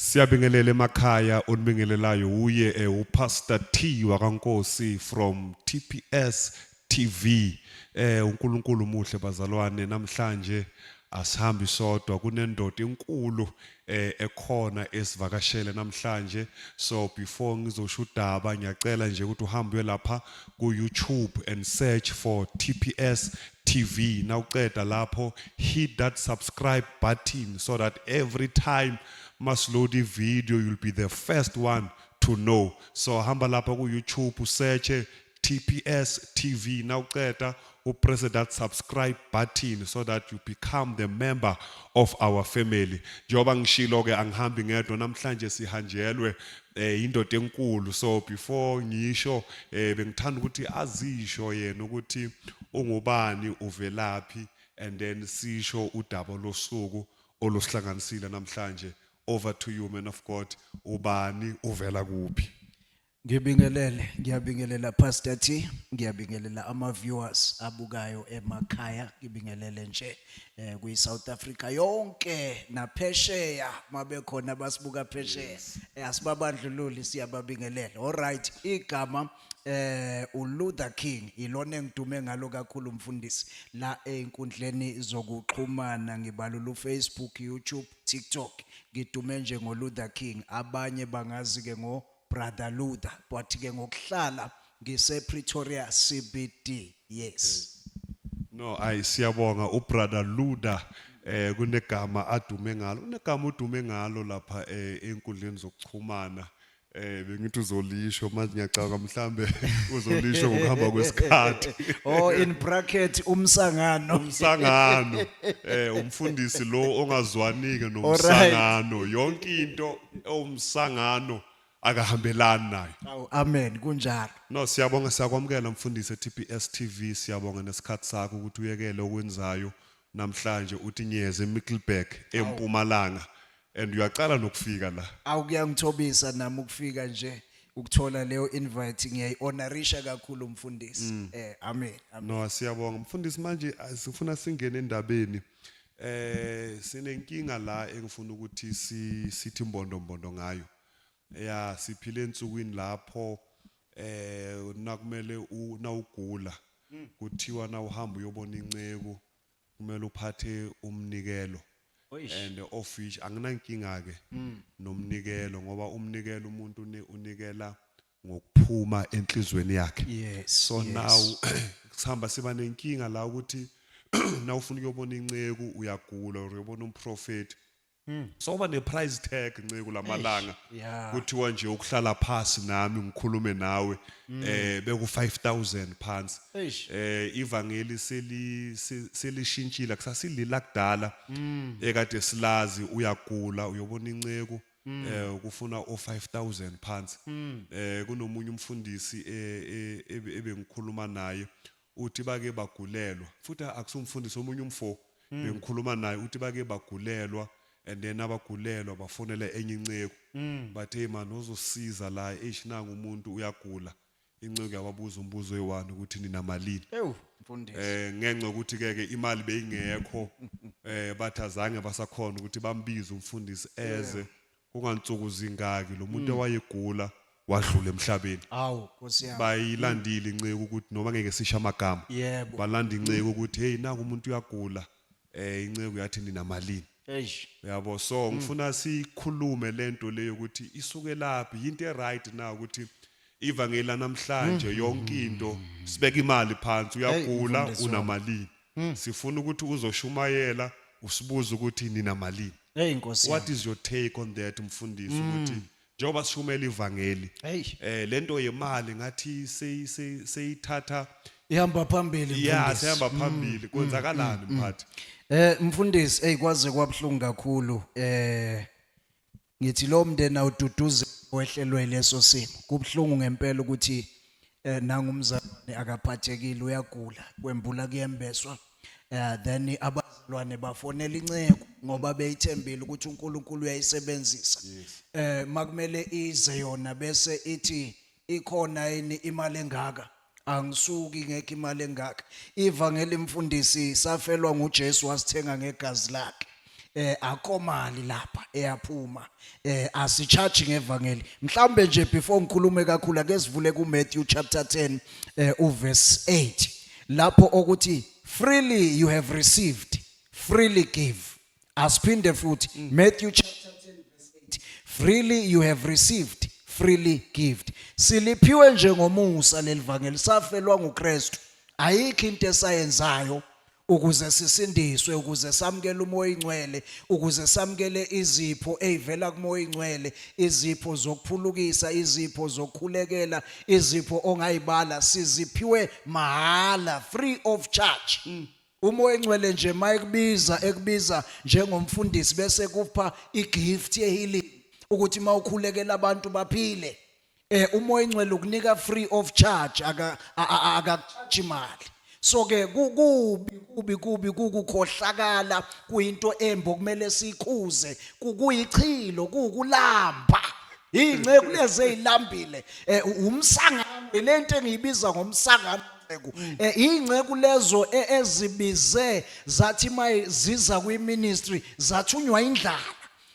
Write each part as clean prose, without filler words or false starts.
Siyabingelela emakhaya onibingelelayo uye uPastor T wakankosi from TPS TV. uNkulunkulu muhle bazalwane, namhlanje asihambi sodwa, kunendoda enkulu ekhona esivakashele namhlanje. So before ngizosho udaba ngiyacela nje ukuthi uhambe lapha ku YouTube and search for TPS TV. Nawuceda lapho hit that subscribe button so that every time must load the video, you'll be the first one to know. So hamba lapha ku YouTube search TPS TV. Now press that subscribe button so that you become the member of our family. Njoba ngishilo ke angihambi ngedwa namhlanje sihanjelwe indoda enkulu. So before ngisho bengithanda ukuthi azisho yena ukuthi ungubani uvelaphi, and then sisho udaba losuku olusihlanganisile namhlanje. Over to you, man of God. Ubani uvela kuphi? Ngiyabingelela Pastor T, ngiyabingelela ama viewers abukayo emakhaya, ngibingelele nje kwi South Africa yonke naphesheya mabekhona basibuka phesheya. Asibabandlululi siyababingelela. All right, igama uLuther King ilona engidume ngalo kakhulu umfundisi la einkundleni zokuxhumana, ngibalula uFacebook, YouTube, TikTok. Ngidume nje ngoLuther King, abanye bangazi ke ngo Brother Luther, but ke ngokuhlala ngise Pretoria CBD. Yes. No, siyabonga uBrother Luther kunegama adume ngalo. Unegama udume ngalo lapha einkundleni zokuxhumana. Bengithi uzolisho manje ngiyacaka mhlambe uzolisho ngokuhamba kwesikhathi. Oh, in bracket umsangano. Umsangano. Umfundisi lo ongazwanike nomsangano. Yonke into umsangano akahambelani nayo. Awu, amen kunjalo. No, siyabonga siyakwamukela mfundisi TPS TV, siyabonga nesikhathi sakho ukuthi uyekele okwenzayo namhlanje uthi nyeze eMiddelburg eMpumalanga, and uyacala nokufika la. Awu kuyangithobisa nami ukufika nje ukuthola leyo invite, ngiyayihonorisha kakhulu umfundisi. Amen. No, siyabonga mfundisi, manje sifuna singene endabeni. Sinenkinga la engifuna ukuthi sithi mbondombondo ngayo. Ya siphile ensukwini lapho nakumele nawugula kuthiwa na uhamba uyobona inceku kumele uphathe umnikelo, and of which anginankinga ke nomnikelo ngoba umnikelo umuntu unikela ngokuphuma enhlizweni yakhe. Yes. So now sihamba siba nenkinga la ukuthi na ufuna ukuyobona inceku uyagula or uyobona umprofeti. So ba ne price tag nceku lamalanga kuthiwa nje ukuhlala phasi nami ngikhulume nawe beku 5,000 pounds. Ivangeli selishintshile kusasilila kudala ekade silazi uyagula uyobona inceku kufuna o 5,000 pounds. Kunomunye umfundisi ebengikhuluma naye uthi bake bagulelwa, futhi akusumfundisi omunye umfo bengikhuluma naye uthi bake bagulelwa, and then abagulelwa bafonela enye inceku bathe hey man uzosiza la nangu umuntu uyagula. Inceku yababuza umbuzo we1 ukuthi nina malini. Mfundisi Ngenxa ukuthi ke imali beyingekho bathi azange basakhona ukuthi bambize umfundisi eze kungansuku zingaki lo muntu owayegula wadlula emhlabeni. awu Nkosi yami. Bayilandile inceku ukuthi noma ngeke sisha amagama, Yebo. balanda inceku ukuthi hey nangu umuntu uyagula, inceku yathi nina malini. Yabo, so ngifuna sikhulume lento leyo ukuthi isuke laphi, into eright na ukuthi ivangeli namhlanje yonke into sibeka imali phansi, uyagula unamalini. Sifuna ukuthi uzoshumayela usibuza ukuthi nina malini. Nkosi. What is your take on that mfundisi ukuthi njengoba sishumela ivangeli lento yemali ngathi seyithatha ihamba phambili. Yeah, sihamba phambili. Kwenzakalani mphathi? Mfundisi kwaze kwabhlungu kakhulu, ngithi lo mndeni awududuze wehlelwe leso simo. Kubhlungu ngempela ukuthi nangumzalwane akaphathekile uyagula, kwembula kuyembeswa, then abazalwane bafonela inceku ngoba beyithembile ukuthi uNkulunkulu uyayisebenzisa. Makumele ize yona bese ithi ikhona yini imali engaka, angisuki ngeke imali engaka. Ivangeli mfundisi safelwa nguJesu wasithenga ngegazi lakhe. akomali lapha eyaphuma asicharge ngevangeli mhlambe nje before ngikhulume kakhulu ake sivule ku Matthew chapter 10 uverse 8 lapho okuthi freely you have received freely give asiphinde futhi Matthew chapter 10 verse 8 freely you have received freely give siliphiwe njengomusa lelivangeli safelwa nguKristu ayikho into esayenzayo ukuze sisindiswe ukuze samkele umoya ingcwele ukuze samkele izipho ezivela kumoya ingcwele izipho zokuphulukisa izipho zokukhulekela izipho ongayibala siziphiwe mahala free of charge umoya ingcwele nje ekubiza njengomfundisi bese kupha igift yehealing ukuthi mawukhulekela abantu baphile umoya ingcwele ukunika free of charge akakucharge imali so ke kubi kukukhohlakala kuyinto embo kumele sikhuze kuyichilo kukulamba ingceku leze ilambile umsangano lento engiyibiza ngomsangano ingceku lezo ezibize zathi mayiziza kwiministry zathunywa indlala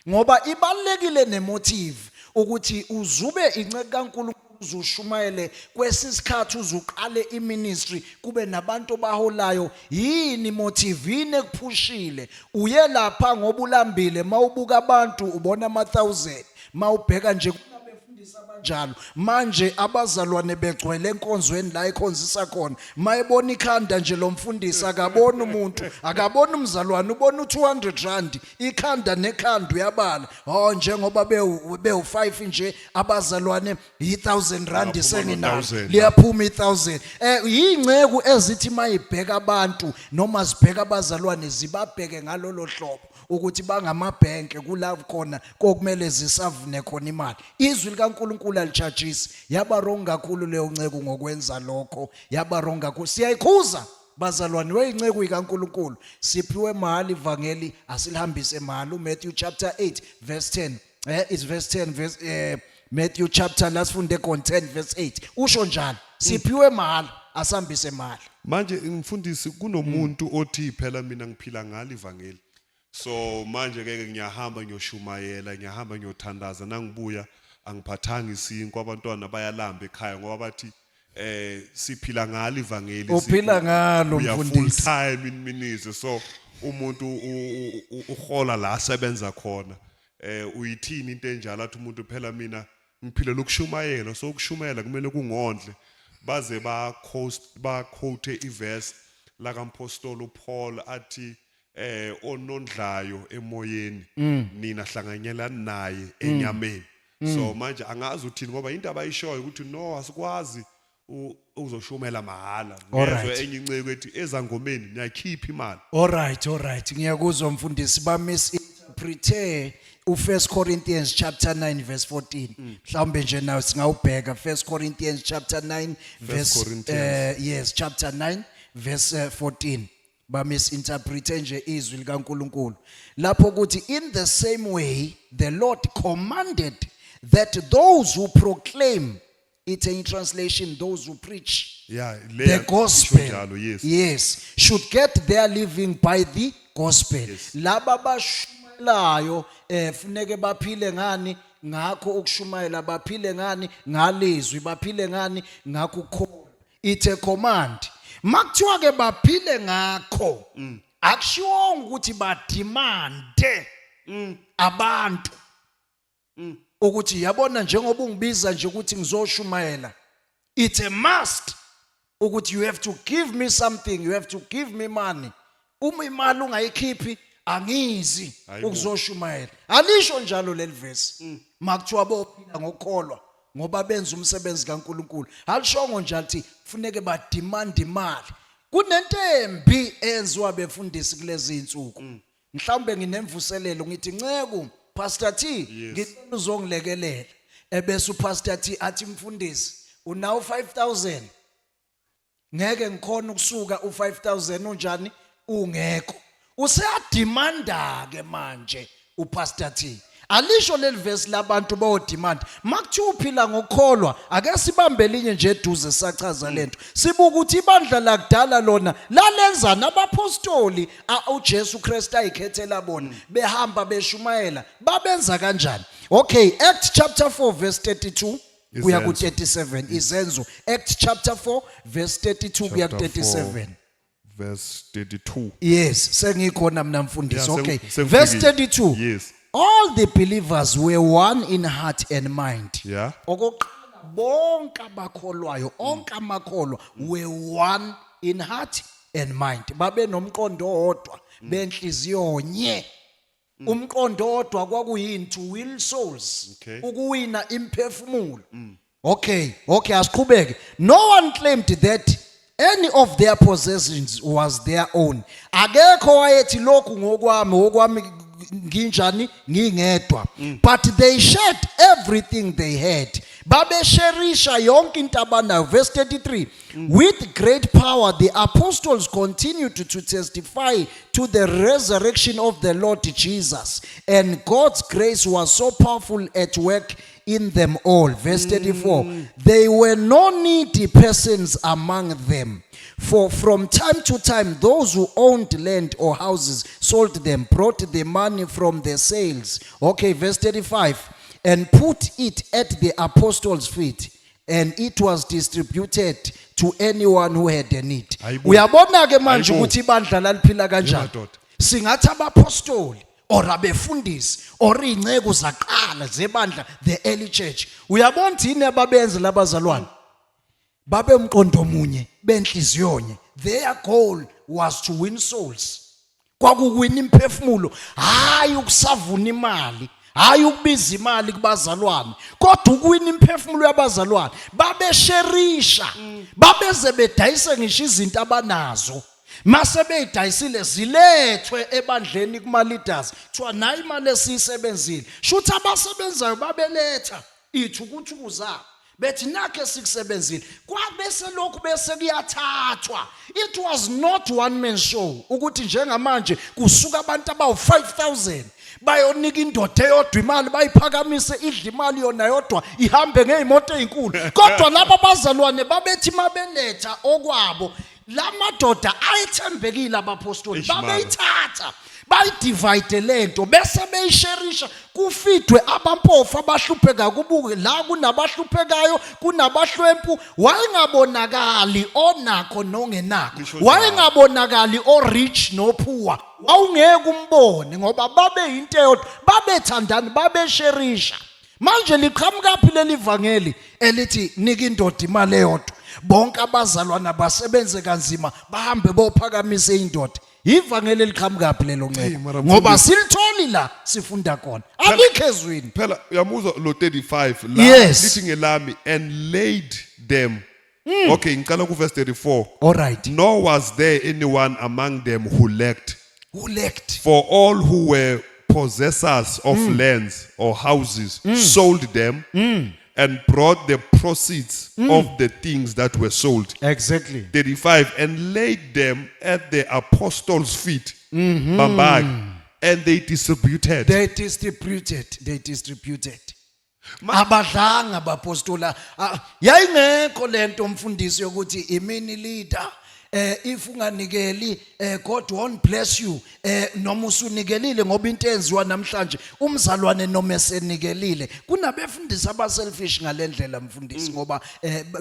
ngoba ibalekile nemotive ukuthi uzube inceke kaNkulunkulu uzushumayele kwesisikhathi uzuqale iministry kube nabantu baholayo yini motive yini ekuphushile uye lapha ngoba ulambile mawubuka abantu ubona ama1000 mawubheka nje kunabefundisa kanjalo manje abazalwane begcwele enkonzweni la ikhonzisa khona mayebona ikhanda nje lomfundisi akabona umuntu akabona umzalwane ubona u200 rand ikhanda nekhanda uyabala njengoba bewu5 nje abazalwane 1000 rand senginalo liyaphuma 1000 yingceku ezithi mayibheka abantu noma zibheka abazalwane zibabheke ngalolo hlobo ukuthi bangamabhenke kulapho khona kokumele zisavune khona imali izwi likaNkulunkulu alichajisi yaba wrong kakhulu leyo nceke ngokwenza lokho yaba wrong kakhulu siyayikhuza bazalwane weyinceke kaNkulunkulu siphiwe mahali ivangeli asilihambise mahali uMatthew chapter 8 verse 10 it's verse 10 verse Matthew chapter lasifunde kon 10 verse 8 usho njalo siphiwe mahali asihambise mahali manje ngimfundisi kunomuntu othi phela mina ngiphila ngalo ivangeli so manje ke ngiyahamba ngiyoshumayela ngiyahamba ngiyothandaza nangibuya angiphathanga isinkwa abantwana bayalamba ekhaya ngoba bathi siphila ngalo ivangeli uphila ngalo mfundisi full time in ministry so umuntu uhola la asebenza khona uyithini into enjalo athi umuntu phela mina ngiphila lokushumayela so ukushumayela kumele kungondle baze ba quote iverse la kaMpostoli uPaul athi onondlayo emoyeni nina hlanganyela naye enyameni so manje angazi uthini ngoba into abayishoyo ukuthi no asikwazi uzoshumela mahala ngezwe enye inceke ethi ezangomeni niyakhipha imali alright ngiyakuzwa mfundisi ba misinterpret u1 Corinthians chapter 9 verse 14 mhlawumbe nje nawe singawubheka 1 Corinthians chapter 9 verse chapter 9 verse 14 ba misinterpret nje izwi likaNkulunkulu lapho ukuthi in the same way the Lord commanded that those who proclaim it's in translation those who preach the gospel yes should get their living by the gospel laba bashumelayo funeke baphile ngani ngakho ukushumayela baphile ngani ngalizwi baphile ngani ngakho ukukholwa it's a command makuthiwa ke baphile ngakho akushiwo ukuthi badimande abantu ukuthi yabona njengoba ungibiza nje ukuthi ngizoshumayela it's a must ukuthi you have to give me something you have to give me money uma imali ungayikhiphi angizi ukuzoshumayela alisho njalo leli verse makuthiwa bophila ngokukholwa ngoba benza umsebenzi kaNkulunkulu alishongo nje athi kufuneke bademand imali kunentembi enziwa befundisi kulezi insuku mhlawumbe nginemvuselelo ngithi nceku Pastor T ngicela uzongilekelela ebese uPastor T athi mfundisi unawo 5000 ngeke ngikhona ukusuka u5000 unjani ungekho useyadimanda ke manje uPastor T alisho leli verse labantu bawo demand makuthiwa uphila ngokukholwa ake sibambe linye nje eduze sachaza lento sibuka ukuthi ibandla lakudala lona lalenza nabapostoli uJesu Kristu ayikhethela bona behamba beshumayela babenza kanjani. Okay, Acts chapter 4 verse 32 kuya ku 37 izenzo. Acts chapter 4 verse 32 kuya ku 37 verse 32. yes sengikhona mina mfundisi. Yeah, Okay, sengifike. verse 32 Yes. all the believers were one in heart and mind. Yeah. Okokuqala bonke abakholwayo onke amakholwa were one in heart and mind. Babe nomqondo owodwa benhliziyo nye. Umqondo owodwa kwakuyini to will souls. Okay. Ukuwina imphefumulo. Okay, asiqhubeke. No one claimed that any of their possessions was their own. Akekho wayethi lokhu ngokwami nginjani ngingedwa. But they shared everything they had. Babesherisha yonke into abanayo. Verse 33. With great power the apostles continued to testify to the resurrection of the Lord Jesus, and God's grace was so powerful at work in them all. Verse 34. There were no needy persons among them, for from time to time those who owned land or houses sold them, brought the money from their sales. Okay, verse 35. And put it at the apostles' feet, and it was distributed to anyone who had a need. Hayibo. Uyabona ke manje Hayibo. ukuthi ibandla laliphila kanjani. madoda. Singathi abapostoli or abefundisi or ingceku zaqala zebandla the early church. Uyabona yini ababenze labazalwane? Babe umqondo munye benhliziyo nye. Their goal was to win souls. Kwakuwina imphefumulo, hayi ukusavuna imali. Hayi ukubiza imali kubazalwane kodwa ukuwina imphefumulo yabazalwane babesherisha babeze bedayise ngisho izinto abanazo mase beyidayisile zilethwe ebandleni kuma leaders kuthiwa nayi imali esiyisebenzile shuthi abasebenzayo babeletha ithukuthuku zabo bethi nakhe sikusebenzile kwabese lokhu bese kuyathathwa. It was not one man show ukuthi njengamanje kusuka abantu abawu 5000 bayonika indoda eyodwa imali bayiphakamise idla imali yona yodwa ihambe ngezimoto ezinkulu kodwa laba bazalwane babethi mabeletha okwabo la madoda ayethembekile abapostoli babeyithatha bayidivide lento bese beyisherisha kufidwe abampofu abahlupheka kubuke la kunabahluphekayo kunabahlwempu wayengabonakali onakho nongenakho wayengabonakali o rich no poor awungeke umbone ngoba babe into eyodwa babethandana babesherisha. Manje liqhamuka phi leli vangeli elithi nika indoda imali eyodwa bonke abazalwana basebenze kanzima bahambe bophakamise indoda. Ivangeli liqhamuka phi lelo ncebo ngoba silitholi la sifunda khona alikho ezwini. Phela uyamuzwa lo 35 la Yes. lithi ngelami and laid them. Okay, ngicela ku verse 34. All right. Nor was there anyone among them who lacked, Who lacked? for all who were possessors of lands or houses sold them and brought the proceeds of the things that were sold. Exactly. 35 and laid them at the apostles' feet. Bambang, and they distributed. They distributed. Abadlanga abapostola yayingekho lento mfundisi yokuthi imini leader if unganikeli God won't bless you noma usunikelile ngoba into enziwa namhlanje umzalwane noma esenikelile kunabefundisi abaselfish ngalendlela mfundisi ngoba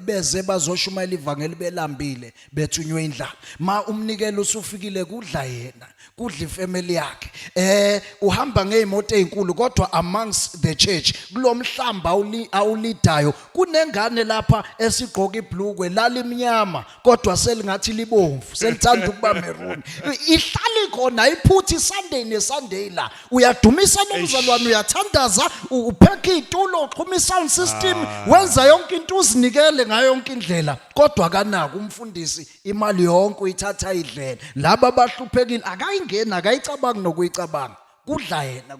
beze bazoshumayela ivangeli belambile bethunywe indlala ma umnikelo usufikile kudla yena kudla ifamily yakhe uhamba ngezimoto ezinkulu kodwa amongst the church kulomhlamba awulidayo kunengane lapha esigqoka ibhlukwe lalimnyama kodwa selingathi libomvu selithanda ukuba maroon ihlali khona iphuthi Sunday neSunday la uyadumisa nomzalwane uyathandaza upheka itulo uxhuma sound system wenza yonke into uzinikele ngayo yonke indlela kodwa kanaka umfundisi imali yonke uyithatha idlela laba abahluphekile akayingena akayicabanga nokuyicabanga kudla yena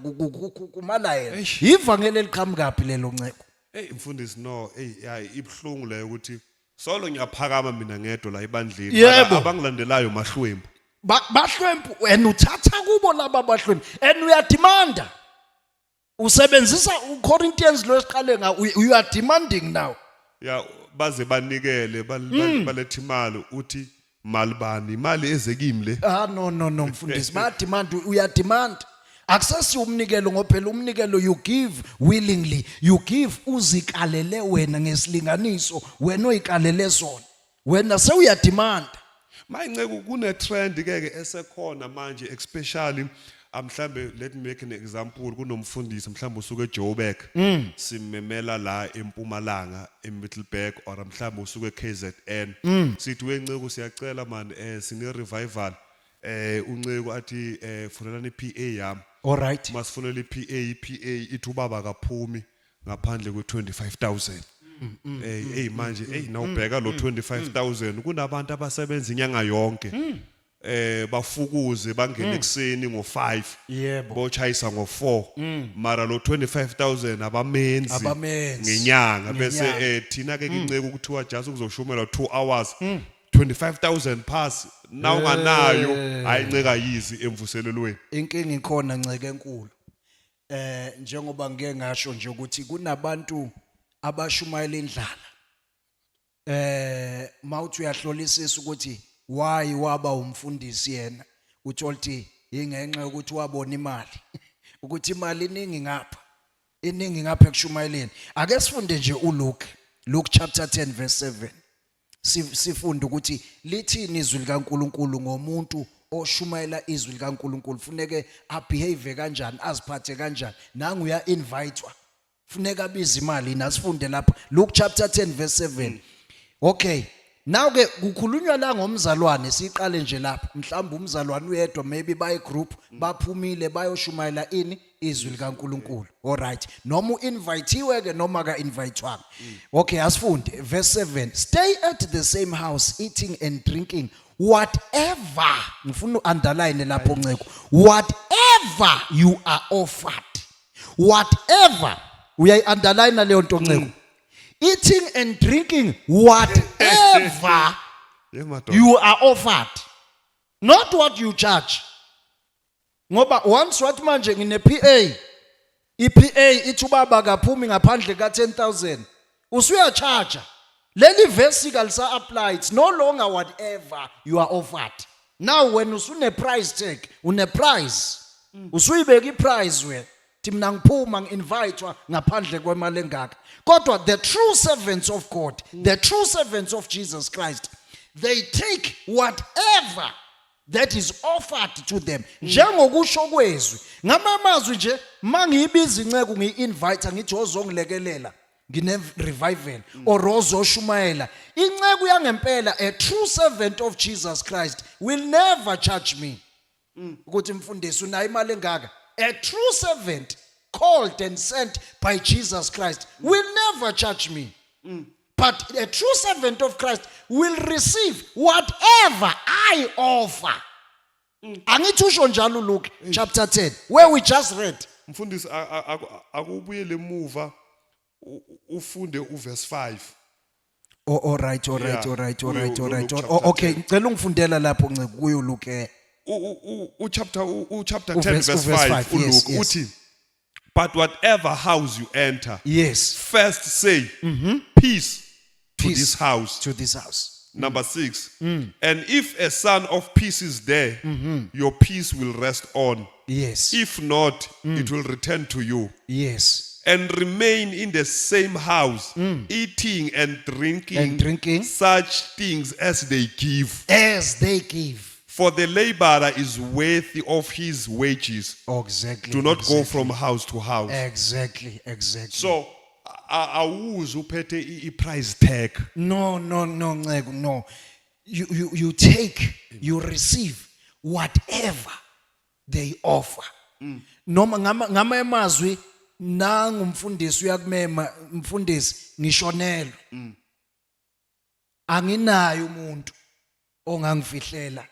kumala yena ivangeli eliqhamuka phi lelo nceko. Hey mfundisi no hayi ibhlungu leyo ukuthi solo ngiyaphakama mina ngedwa la ebandleni abangilandelayo mahlwembu bahlwempu and uthatha kubo laba bahlwempu and uyadimanda usebenzisa uCorinthians lo esiqale nga you are demanding now. ya baze banikele balethe imali uthi mali bani imali ezekimi le No mfundisi ba demand uya demand. Access umnikelo ngophela umnikelo you give willingly, you give uzikalele wena ngesilinganiso wena oyikalele sona, wena sewuya demand. mayinceku kune trend ke esekhona manje especially mhlambe let me make an example kunomfundisi mhlambe usuke eJoburg simemela la eMpumalanga eMiddelburg or mhlambe usuke eKZN sithi wenceku siyacela man sine revival unceku athi funelani iPA yami All right. masifunela iPA ithi ubaba kaphumi ngaphandle kwe25,000 manje nawubheka lo 25,000 kunabantu abasebenza inyanga yonke bafukuze bangena ekseni ngo5 Yebo. bochayisa ngo4 mara lo 25,000 abamenzi Abamenzi. ngenyanga bese thina ke inceke ukuthiwa just ukuzoshumela 2 hours 25,000 pass nawunganayo ayinceka yizi emvuselelweni Inkinga ikhona nceke enkulu. Njengoba ngeke ngasho nje ukuthi kunabantu abashumayela indlala. Mawuthi uyahlolisisa ukuthi why waba umfundisi yena uthi ingenxa ukuthi wabona imali ukuthi imali iningi ngapha ekushumayeleni. Ake sifunde nje Luke chapter 10 verse 7. Sifunde ukuthi lithini izwi likaNkuluNkulu ngomuntu oshumayela izwi likaNkuluNkulu funeke abehave kanjani, aziphathe kanjani, nangu uya invitewa funeka abize imali. Nasifunde lapha Luke chapter 10 verse 7. Okay, now ke kukhulunywa la ngomzalwane, siqale nje lapha mhlawumbe umzalwane uyedwa maybe by group baphumile bayoshumayela izwi likaNkuluNkulu. All right, noma uinvitiwe ke noma ka invitewanga. Okay, asifunde verse 7. Stay at the same house eating and drinking whatever, ngifuna underline lapho nceko, whatever you are offered. Whatever uyayi underline leyo nto nceko. Eating and drinking whatever you are offered, not what you charge. Ngoba once wathi manje ngine PA, iPA ithi ubaba kaphumi ngaphandle ka 10,000 usuya charge. Leli verse kalisa apply, it's no longer whatever you are offered. Now when usune price tag, une price usuyibeka iprice wena mina ngiphuma nginvitewa ngaphandle kwemali engaka. Kodwa the true servants of God, the true servants of Jesus Christ, they take whatever that is offered to them. Njengokusho kwezwi ngamamazwi nje mangiyibiza inceke ngiinvite ngithi ozongilekelela ngine revival or ozoshumayela inceke uyangempela. A true servant of Jesus Christ will never charge me ukuthi mfundisi unayo imali engaka. A true servant called and sent by Jesus Christ will never charge me. But a true servant of Christ will receive whatever I offer. Angithi usho njalo Luke chapter 10 where we just read. mfundisi akubuyele emuva ufunde uverse 5. All right. Okay, ngicela ungifundela lapho nceke kuyo Luke. Chapter 10 verse 5 uLuke uthi but whatever house you enter, yes, first say peace to this house. To this house. Number 6. And if a son of peace is there, your peace will rest on. Yes. If not, it will return to you. Yes. And remain in the same house, eating and drinking such things as they give. As they give. For the laborer is worthy of his wages. Exactly. Do not go from house to house. Exactly. So, awuze uphethe I-price tag. No, nceko, no. You take, you receive whatever they offer. Noma ngama emazwi nangu umfundisi uyakumema umfundisi ngishonelwe. Anginayo umuntu ongangifihlela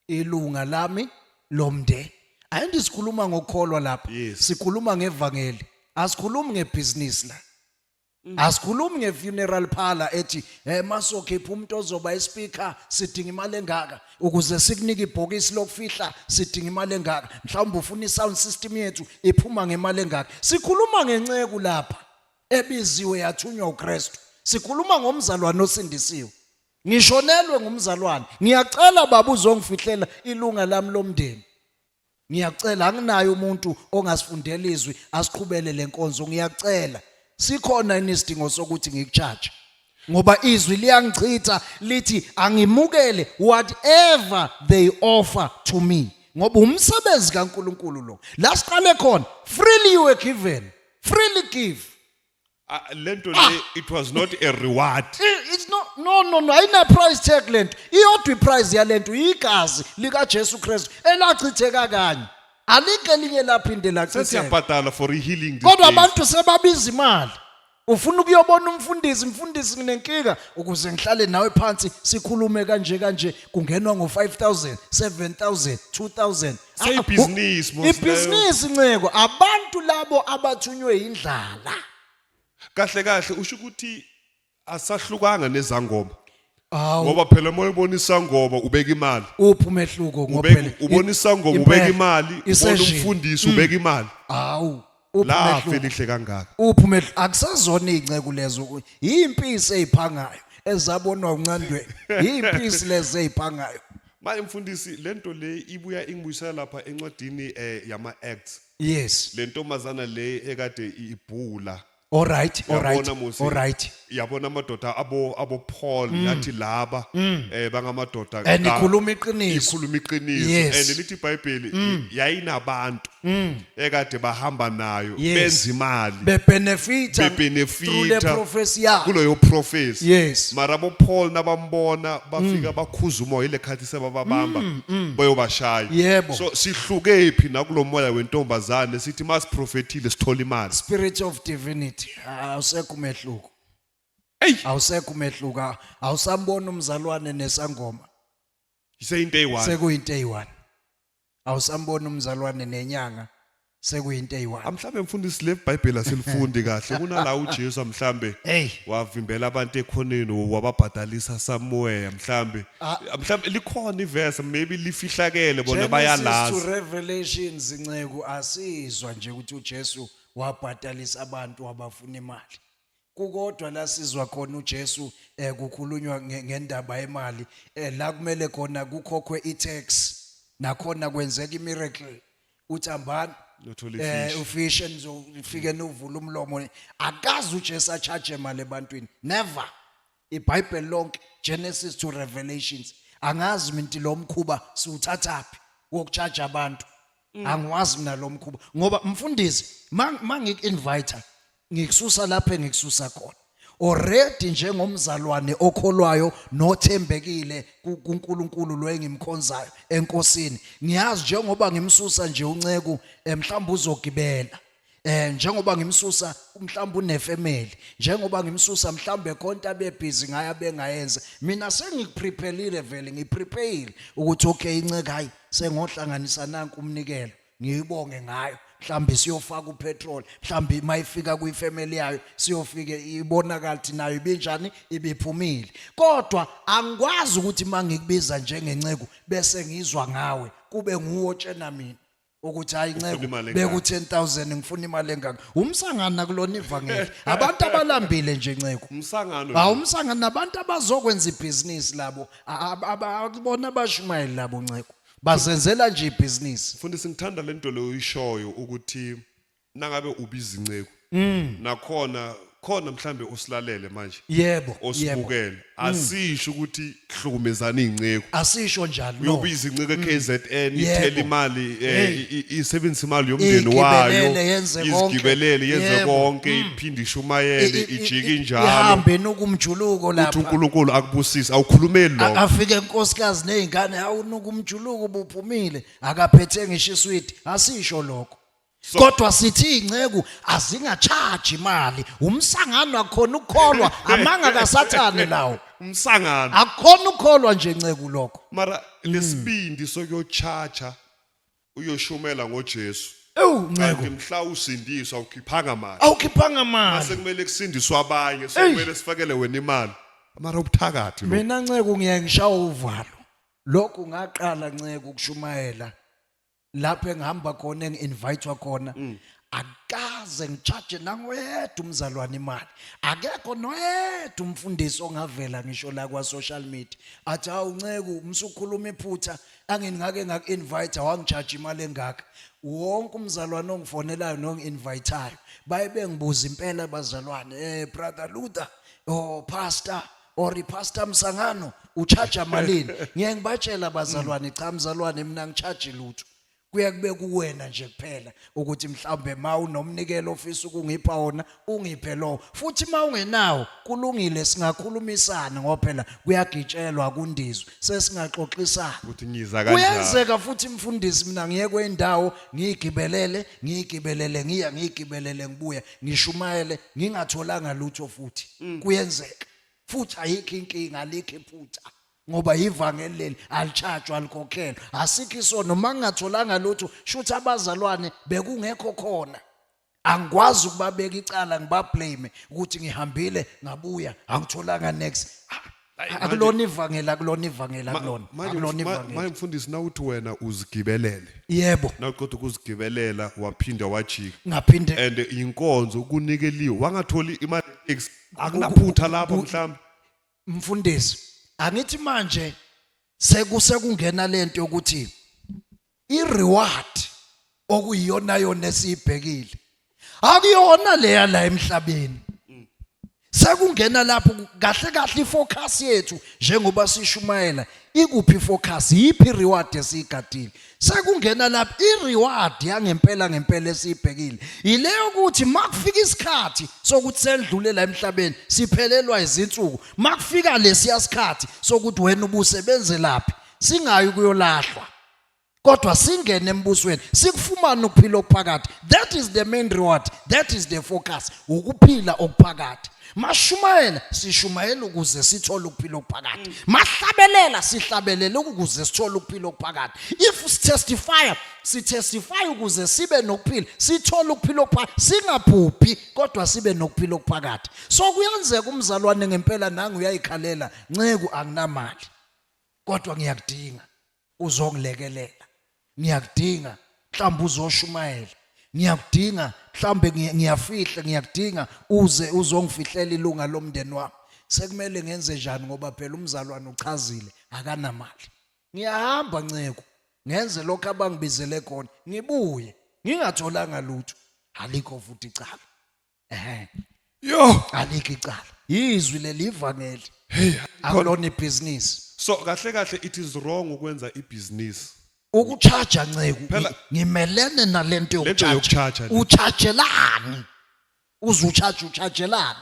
ilunga lami lomndeni. Ayindi sikhuluma ngokholwa lapha. Yes. Sikhuluma ngevangeli. Asikhulumi ngebusiness la. Asikhulumi ngefuneral parlor ethi masokhipha umuntu ozoba ispeaker sidinga imali engaka ukuze sikunike ibhokisi lokufihla sidinga imali engaka mhlawumbe ufuna isound system yethu iphuma ngemali engaka. Sikhuluma ngenceko lapha ebiziwe yathunywa uKristu. Sikhuluma ngomzalwane osindisiwe. Ngishonelwe ngumzalwane. Ngiyacela baba uzongifihlela ilunga lami lomndeni. Ngiyacela anginayo umuntu ongasifundela izwi asiqhubele lenkonzo. Ngiyacela sikhona isidingo sokuthi ngikucharge ngoba izwi liyangichitha lithi angimukele whatever they offer to me ngoba umsebenzi kaNkuluNkulu lo la siqale khona freely you were given freely give. Lento le it was not a reward. It's not no ayina price tag lento iyodwa iprice yalento igazi lika Jesu Kristu elachitheka kanye alike linye laphinde lachitheka. Sesiyabhadala for healing this Kodwa days. abantu sebabiza imali. Ufuna ukuyobona umfundisi nginenkinga ukuze ngihlale nawe phansi sikhulume kanje kungenwa ngo5,000 7,000 2,000. Say business most. Ibusiness inceko abantu labo abathunywe indlala. Kahle usho ukuthi asahlukanga nezangoma. Awu Ngoba phela moya ubona isangoma ubeka imali. uphi umehluko ngophela. Ubona isangoma ubeka imali, ubona umfundisi ubeka imali. Awu uphi La umehluko. felihle kangaka. Uphi umehluko akusazona inceko lezo. Yimpisi eziphangayo ezabonwa uncandwe. Yimpisi lezi eziphangayo. Manje mfundisi lento le ibuya ingibuyisela lapha encwadini yama Acts. Yes. Le ntombazana le ekade ibhula. All right. Yabona amadoda abo Paul yathi laba bangamadoda And ikhuluma iqiniso. ikhuluma iqiniso Yes. and lithi iBhayibheli yayinabantu ekade bahamba nayo Yes. benza imali Bebenefita through the bebenefita prophecy yakho. kuloyo prophecy Yes. mara abo Paul nabambona bafika bakhuza umoya ilekhathi sebababamba bayobashaya. Yebo. So sihluke phi nakulo moya wentombazane sithi masiprofethile sithola imali. Spirit of divinity. Awusekho umehluko. Hey, Awusekho umehluko. Awusambona umzalwane nesangoma. iseyinto eyi-1. Sekuyinto eyi1. Awusambona umzalwane nenyanga. Sekuyinto eyi1. Mhlambe mfundisi le Bible asilifundi kahle kunala uJesu mhlambe Hey. wavimbela abantu ekhoneni wababhadalisa somewhere mhlambe likhona iverse maybe lifihlakele bona Genesis bayalazi. to Revelations inceko asizwa nje ukuthi uJesu wabhadalisa abantu abafuna imali. Kukodwa la sizwa khona uJesu kukhulunywa ngendaba yemali la kumele khona kukhokhwe itax nakhona kwenzeka imiracle uthambani Nothola ifish. ufishe nizofike novula umlomo akazi uJesu acharge imali ebantwini never. iBhayibheli lonke Genesis to Revelations angazi minti lo mkhuba siuthathapi wokucharge abantu. Angiwazi mina lo mkhuba ngoba mfundisi mangik-invite ngikususa lapha engikususa khona already njengomzalwane okholwayo nothembekile kuNkulunkulu lo engimkhonzayo enkosini ngiyazi njengoba ngimsusa nje unceko mhlawumbe uzogibela njengoba ngimsusa mhlawumbe unefamily njengoba ngimsusa mhlawumbe konke abebhizi ngaya bengayenza mina sengikuprepare vele ngiprepare ukuthi okay inceke hayi sengohlanganisa nanku umnikelo ngiyibonge ngayo mhlambe siyofaka upetrol mhlambe mayifika kuyifamily yayo siyofike ibonakala ukuthi nayo ibinjani ibiphumile kodwa angikwazi ukuthi mangikubiza njengenceko bese ngizwa ngawe kube nguwo tshena mina ukuthi hayi nceko beku 10,000 ngifuna imali engaka umsangana kulona ivangeli abantu abalambile nje nceko Umsangano. umsangana nabantu abazokwenza ibhizinisi labo ababona abashumayeli labo nceko bazenzela nje ibhizinisi. Mfundisi ngithanda lento le uyishoyo ukuthi nangabe ubiza inceko nakhona khona mhlambe usilalele manje Yebo. osibukele asisho ukuthi hlukumezana inceko Asisho njalo no. uyobiza inceko KZN Yebo. ithela imali Hey. isebenzisa imali yomndeni wayo Igibelele, yenze konke. izigibelele yenze Yebo. konke iphinde ishumayele ijike njalo Ihambe nokumjuluko uthi lapha. uNkulunkulu akubusisa awukhulumeli lo Afike inkosikazi nezingane awunuka umjuluko buphumile akaphethe ngisho iswiti asisho lokho. Kodwa sithi inceke azingacharge imali umsangano akhona ukukholwa amanga kaSathane lawo umsangano akhona ukukholwa nje inceke lokho mara lesibindi sokuyochacha uyoshumela ngoJesu Ewu kanti nceko. mhla usindiswa ukhiphanga mali Awukhiphanga mali. mase kumele kusindiswe abanye sokumele sifakele wena imali mara ubuthakathi lo Mina nceko ngiye ngishaya uvalo. Lokhu ngaqala nceko ukushumayela. Lapho engihamba khona engi-invitewa khona. Akaze ngicharge nangoyedwa umzalwane imali. Akekho noyedwa umfundisi ongavela ngisho la kwa social media. Athi hawu nceko umsukhuluma iphutha angeni ngake ngaku-invite wangicharge imali engaka. Wonke umzalwane ongifonelayo nongi-invitayo baye bengibuza impela bazalwane brother Luther pastor or pastor Msangano ucharge malini ngiye ngibatshela bazalwane cha mzalwane mina ngicharge lutho kuye kube kuwena nje kuphela ukuthi mhlambe unomnikelo ofisa ukungipha wona ungiphe lo futhi ungenawo kulungile singakhulumisana ngoba phela kuyagitshelwa kundizwe sesingaxoxisana ukuthi ngiza kanjani kuyenzeka futhi mfundisi mina ngiye kwendawo ngiyigibelele ngibuya ngishumayele ngingatholanga lutho futhi kuyenzeka futhi ayikho inkinga alikho iphutha ngoba ivangeli leli alicharge alikhokhelwa asikho isono mangingatholanga lutho shuthi abazalwane bekungekho khona angikwazi ukubabeka icala ngibablame ukuthi ngihambile ngabuya angitholanga next akulona ivangela manje mfundisi na uthi wena uzigibelele yebo na uqoda ukuzigibelela waphinda wajika ngaphinde and inkonzo kunikeliwe wangatholi imali akunaphutha lapho mhlawumbe mfundisi angithi manje sekungena lento ukuthi i-reward okuyiyona yona esibhekile akuyona leya la emhlabeni sekungena lapho kahle kahle ifocus yethu njengoba sishumayela ikuphi focus yipi reward esigadile sekungena lapho i-reward ngempela esibhekile ileyo ukuthi makufika isikhathi sokuthi sendlulela emhlabeni siphelelwa izinsuku makufika lesiyasikhathi sokuthi wena ubusebenze laphi singayi kuyolahlwa kodwa singene embusweni sikufumana ukuphila okuphakathi that is the main reward that is the focus ukuphila okuphakathi mashumayela sishumayela ukuze sithole ukuphila okuphakathi mahlabelela sihlabelela ukuze sithole ukuphila okuphakathi if sitestify ukuze sibe nokuphila sithole ukuphila okuphakathi singaphuphi kodwa sibe nokuphila okuphakathi so kuyenzeka umzalwane ngempela nangu uyayikhalela nceko anginamali kodwa ngiyakudinga uzongilekelela ngiyakudinga mhlawumbe uzoshumayela ngiyakudinga mhlambe ngiyakudinga uzongifihlela ilunga lomndeni wami sekumele ngenze njani ngoba phela umzalwane uchazile akanamali ngiyahamba nceko ngenze lokho abangibizele khona ngibuye ngingatholanga lutho alikho futhi icala alikho icala izwi lelivangeli akulona ibhizinisi so kahle it is wrong ukwenza ibhizinisi ukucharge nceko ngimelene nalento yokucharge uchargelani uzuchargelani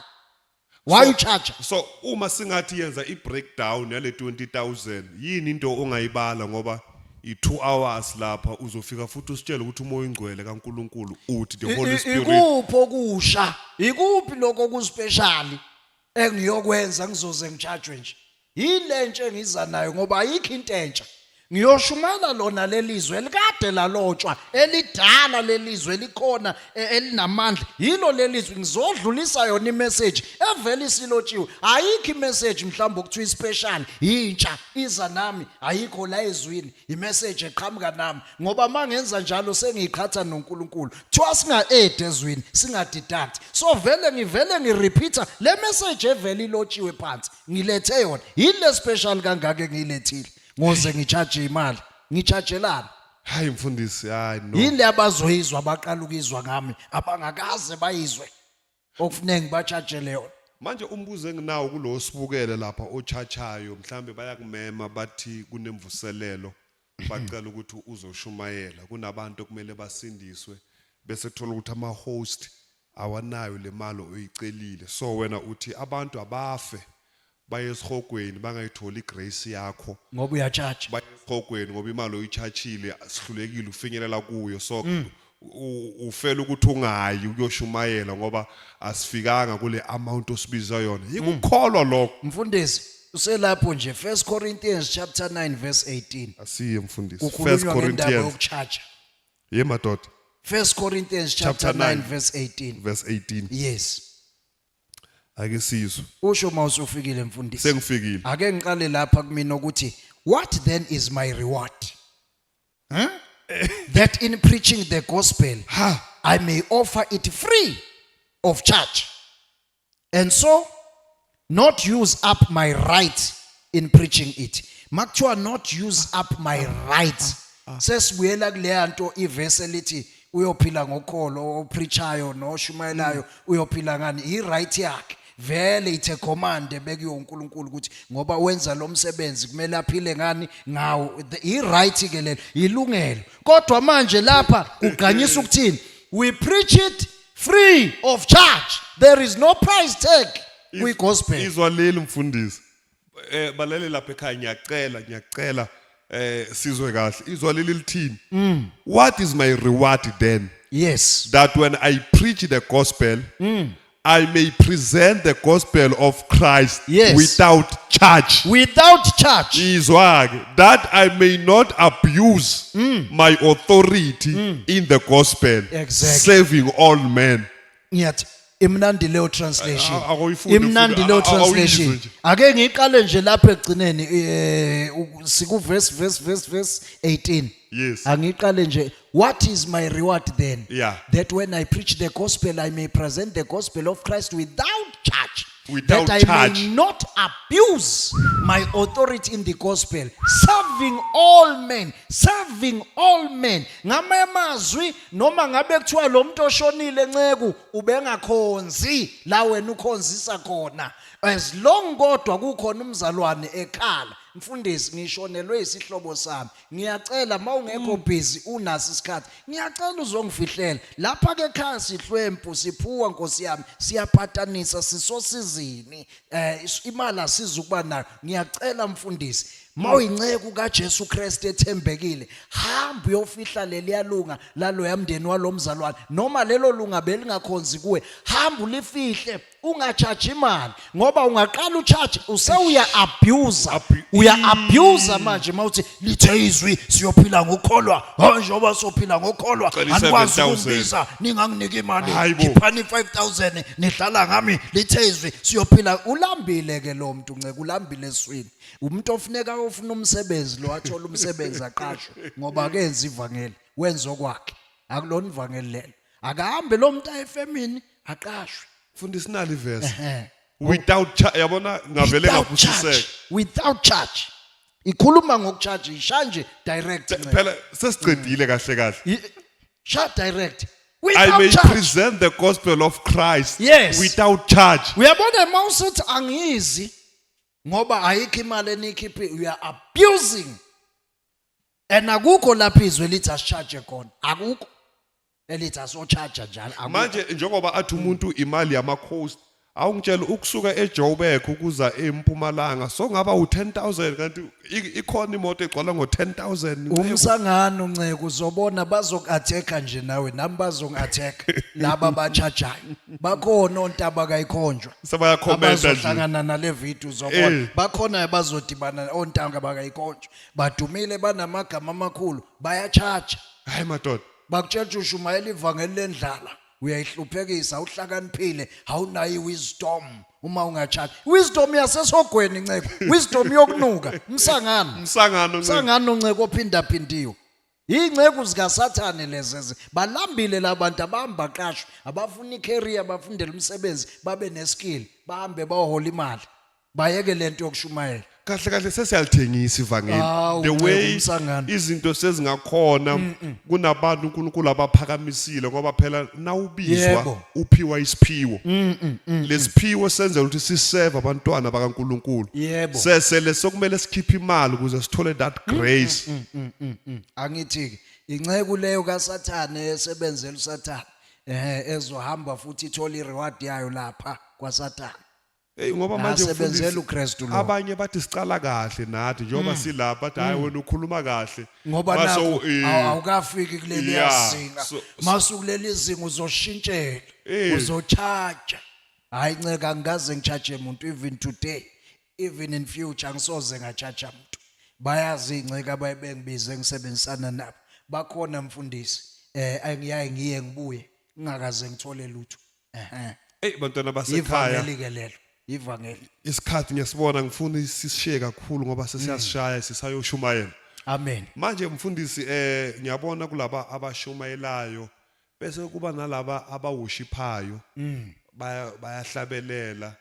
why ucharge so uma singathi yenza i-breakdown yale 20,000 yini into ongayibala ngoba i2 hours lapha uzofika futhi usitshele ukuthi umoya ingcwele kaNkuluNkulu uthi the Holy Spirit ikupho kusha ikuphi lokho kuspecial engiyokwenza ngizoze ngicharge nje yile ntshe engiza nayo ngoba ayikho into entsha ngiyoshumela lona lelizwe elikade lalotshwa elidala lelizwe likhona elinamandla yilo lelizwe ngizodlulisa yona imessage evela isilotshiwe ayikho imessage mhlawumbe ukuthiwa ispecial intsha iza nami ayikho la ezwini imessage eqhamuka nami ngoba mangenza njalo sengiyiqhatha noNkulunkulu kuthiwa singa-add ezwini singa-deduct so ngivele ngirepeater le message evela ilotshiwe phansi ngilethe yona yile special kangake ngiyilethile ngoze ngicharge imali ngichargelana hayi mfundisi hayi no yile abazoyizwa abaqala ukuzwa ngami abangakaze bayizwe okufuneka ngibachargele yona manje umbuzo enginawo kulo sibukele lapha ochachayo mhlambe bayakumema bathi kunemvuselelo bacela ukuthi uzoshumayela kunabantu okumele basindiswe bese thola ukuthi ama host awanayo le mali oyicelile so wena uthi abantu abafe baye esihogweni bangayithola igrace yakho ngoba uyacharge baye esihogweni ngoba imali oyichachile sihlulekile ufinyelela kuyo so ufela ukuthi ungayi ukuyoshumayela ngoba asifikanga kule amount osibiza yona yikukholwa lokho mfundisi uselapho nje 1 Corinthians chapter 9 verse 18 asiye mfundisi 1 Corinthians yokucharge ye madoda 1 Corinthians chapter 9 verse 18. verse 18. Yes. Ake sizwe. Usho mawusufikile mfundisi. Sengifikile. Ake ngiqale lapha kumina ukuthi what then is my reward? Huh? That in preaching the gospel I may offer it free of charge. And so not use up my right in preaching it. Makuthiwa not use up my right. Sesibuyela kuleya nto iverse elithi uyophila ngokholo opreachayo noshumayelayo uyophila ngani I right yakhe. Vele ithe command ebekuyo uNkulunkulu ukuthi ngoba wenza lo msebenzi kumele aphile ngani ngawo I right ke lelo ilungelo kodwa manje lapha kuganyisa ukuthini we preach it free of charge there is no price tag kwi gospel Izwa leli mfundisi. Balele lapha ekhaya ngiyacela sizwe kahle. Izwa leli lithini? What is my reward then? yes That when I preach the gospel I may present the gospel of Christ Yes. without charge. without charge Izwake, that I may not abuse my authority in the gospel, Exactly. saving all men. ngiyathi imnandi leyo translation Awuyifundi imnandi futhi, leyo awuyizwe translation nje. ake ngiqale nje lapha egcineni siku verse 18 Yes. angiqale nje what is my reward then Yeah. that when I preach the gospel I may present the gospel of Christ without charge Without that I charge. may not abuse my authority in the gospel serving all men ngamanye amazwi noma ngabe kuthiwa lo muntu oshonile enceku ubengakhonzi la wena ukhonzisa khona as long kodwa kukhona umzalwane ekhala mfundisi ngishonelwe isihlobo sami ngiyacela mawungekho busy unaso isikhathi ngiyacela uzongifihlela lapha ke ekhaya sihlwempu siphuwa Nkosi yami siyaphathanisa sisosizini imali asizukuba nayo ngiyacela mfundisi mawuyinceke kaJesu Kristu ethembekile hamba uyofihla leliyalunga lalo yamndeni walomzalwane noma lelo lunga belingakhonzi kuwe hamba ulifihle ungachaji imali ngoba ungaqala ucharge uya abuse manje mawuthi lithe izwi siyophila ngokholwa njengoba sophila ngokholwa anikwazi ukumbiza ninganginika imali khiphani 5000 nihlala ngami lithe izwi siyophila ulambile ke lo muntu nceke ulambile eswini umuntu ofuneka ofuna umsebenzi lo athola umsebenzi aqashwe ngoba kenza ivangeli wenza okwakhe akulona ivangeli lelo akahambe lo muntu ayefemini aqashwe Fundisi nali verse. Without charge. Yabona ngavele ngapusiseka. Without charge. Ikhuluma ngokucharge ishanje direct. Phela sesiqedile kahle. Shut direct. I Without may charge. present the gospel of Christ Yes. without charge. Uyabona mawusethi angiyizi ngoba ayikho imali enikhiphi you are abusing. And akukho lapha izwe lithi asicharge khona. Akukho. Elithi aso charge njalo. Manje njengoba athi umuntu imali yamakhosti awungitshela ukusuka eJoburg ukuza eMpumalanga so ngaba u10000 kanti ikhona imoto egcwala ngo10000 umsangano nceke uzobona bazoku-attack nje nawe nami bazongi-attack laba bachajayo bakhona ontaba kayikhonjwa sebayakhomenta nje abazohlangana nale video uzobona bakhona abazodibana ontanga bakayikhonjwa badumile banamagama amakhulu bayachaja hayi madoda bakutshela ushumayela ivangeli lendlala uyayihluphekisa awuhlakaniphile awunayo wisdom uma ungachaji wisdom yasesogweni nceke wisdom yokunuka umsangano nceke ophinda phindiwe ingceke zikaSathane lezeze balambile labantu abahamba qashwe abafuna icareer bafundela umsebenzi babe neskill bahambe bahola imali bayeke lento yokushumayela kahle sesiyalithengisa ivangeli the way izinto sezingakhona kunabantu uNkulunkulu abaphakamisile ngoba phela nawubizwa uphiwa isiphiwo lesiphiwo senza ukuthi siserve abantwana bakaNkulunkulu sesele sokumele sikhiphe imali ukuze sithole that grace angithi inceke leyo kaSathane esebenzela uSathane ezohamba futhi ithola ireward yayo lapha kwaSathane ngoba manje sebenzela uKristu lo abanye bathi sicala kahle nathi njengoba silapha bathi hayi wena ukhuluma kahle ngoba naso awukafiki kuleli yazinga masukuleli izinga uzoshintshela uzochaja hayi nceka ngikaze ngichaje umuntu even today even in future ngisoze ngachaja umuntu bayazi inceka abayengibize ngisebenzisana nabo bakhona mfundisi angiyaye ngiye ngibuye ngingakaze ngithole lutho bantwana basekhaya ivangeli ke lelo ivangeli isikhathi ngiyasibona ngifuna sisishiye kakhulu ngoba sesiyasishaya sisayoshumayela amen manje mfundisi ngiyabona kulaba abashumayelayo bese kuba nalaba abawushiphayo bayahlabelela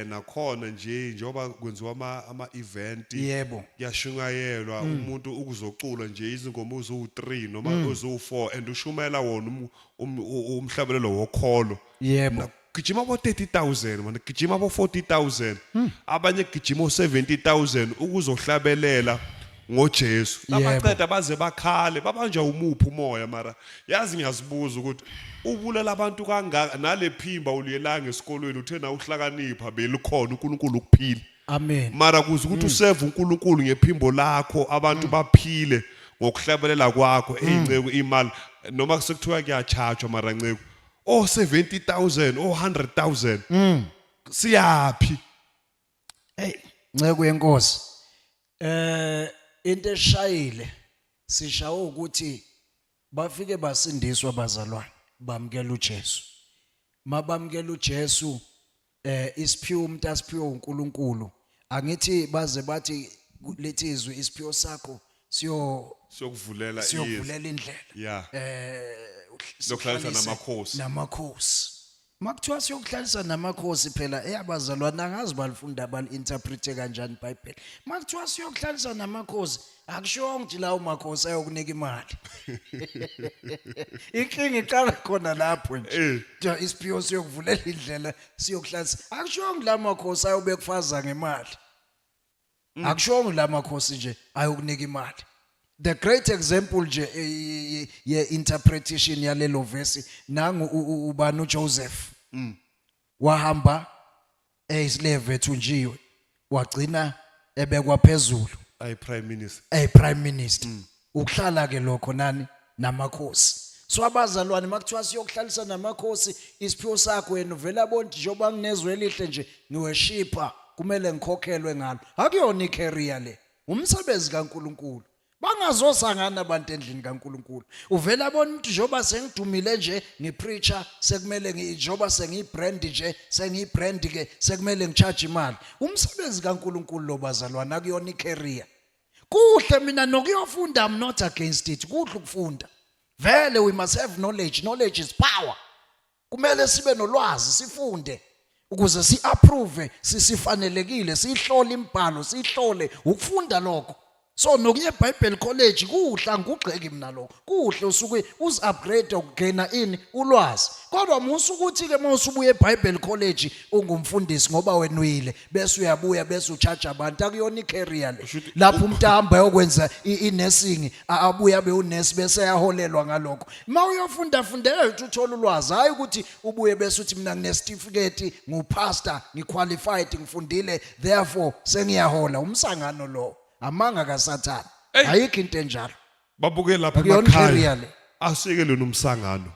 nakhona njengoba kwenziwa ama event yebo yashungayelwa umuntu ukuzocula nje izingoma ezu3 noma ezu4 and ushumayela wona umhlabelelo wokholo yebo gijima abo 30,000 manje gijima abo 40,000 abanye gijima o 70,000 ukuzohlabelela ngoJesu labaqeda baze bakhale babanja umuphi umoya mara yazi ngiyazibuza ukuthi ubulela abantu kangaka nalephimba uliyelanga esikolweni uthena uhlakanipha belikhona uNkulunkulu ukuphila amen mara kuze ukuthi useve uNkulunkulu ngephimbo lakho abantu baphile ngokuhlabelela kwakho eyinceke imali noma sekuthiwa kuyachajwa mara nceke 70,000 100,000 siyapi nceke yenkosi into eshayile sishawa ukuthi bafike basindiswa bazalwane bamkela uJesu mabamkela uJesu isiphiwo umuntu asiphiwe uNkulunkulu angithi baze bathi lethizwe isiphiwo sakho siyokuvulela indlela sokuhlalisa namakhosi makuthiwa siyokudlalisa namakhosi phela eyabazalwana angazi balifunda bali-interprete kanjani iBhayibheli makuthiwa siyokudlalisa namakhosi akushongo ukuthi lawo makhosi ayokunika imali inkinga iqala khona lapho nje isiphiwo siyokuvulela indlela siyokudlalisa akushongo la makhosi ayobekufaza ngemali akushongo la makhosi nje ayokunika imali the great example nje ye interpretation yalelo verse nangu ubani uJoseph wahamba eyislave ethunjiwe wagcina ebekwa phezulu prime minister ukuhlala ke lokho nani namakhosi so abazalwane makuthiwa siyokuhlalisa namakhosi isiphiwo sakho wena uvela bonke njengoba nginezwe elihle nje niweshipa kumele ngikhokhelwe ngalo akuyona icareer le umsebenzi kaNkuluNkulu bangazosangana abantu endlini kaNkuluNkulu uvela bona umuntu njengoba sengidumile nje ngipreacher sekumele njengoba sengiyibrand nje sengiyibrand ke sekumele ngicharge imali umsebenzi kaNkuluNkulu lo bazalwana akuyona icareer kuhle mina nokuyofunda I'm not against it kuhle ukufunda vele we must have knowledge is power kumele sibe nolwazi sifunde ukuze siapprove sisifanelekile sihlole imibhalo sihlole ukufunda lokho so nokuye eBible College kuhla ngugqeki mina lokho kuhle usuke uzi-upgrade ukugena ini ulwazi kodwa musukuthi ke mawusubuye eBible College ungumfundisi ngoba wena uyile bese uyabuya bese ucharge abantu akuyona icareer le lapho umuntu ahamba yokwenza inursing abuya abe unurse bese yaholelwa ngalokho mawuyofunda fundela ukuthi uthola ulwazi hayi ukuthi ubuye bese uthi mina ngine certificate ngupastor ngiqualified ngifundile therefore sengiyahola umsangano lo amanga kaSathane ayikho into enjalo babuke lapha emakhaya asiyekele nomsangano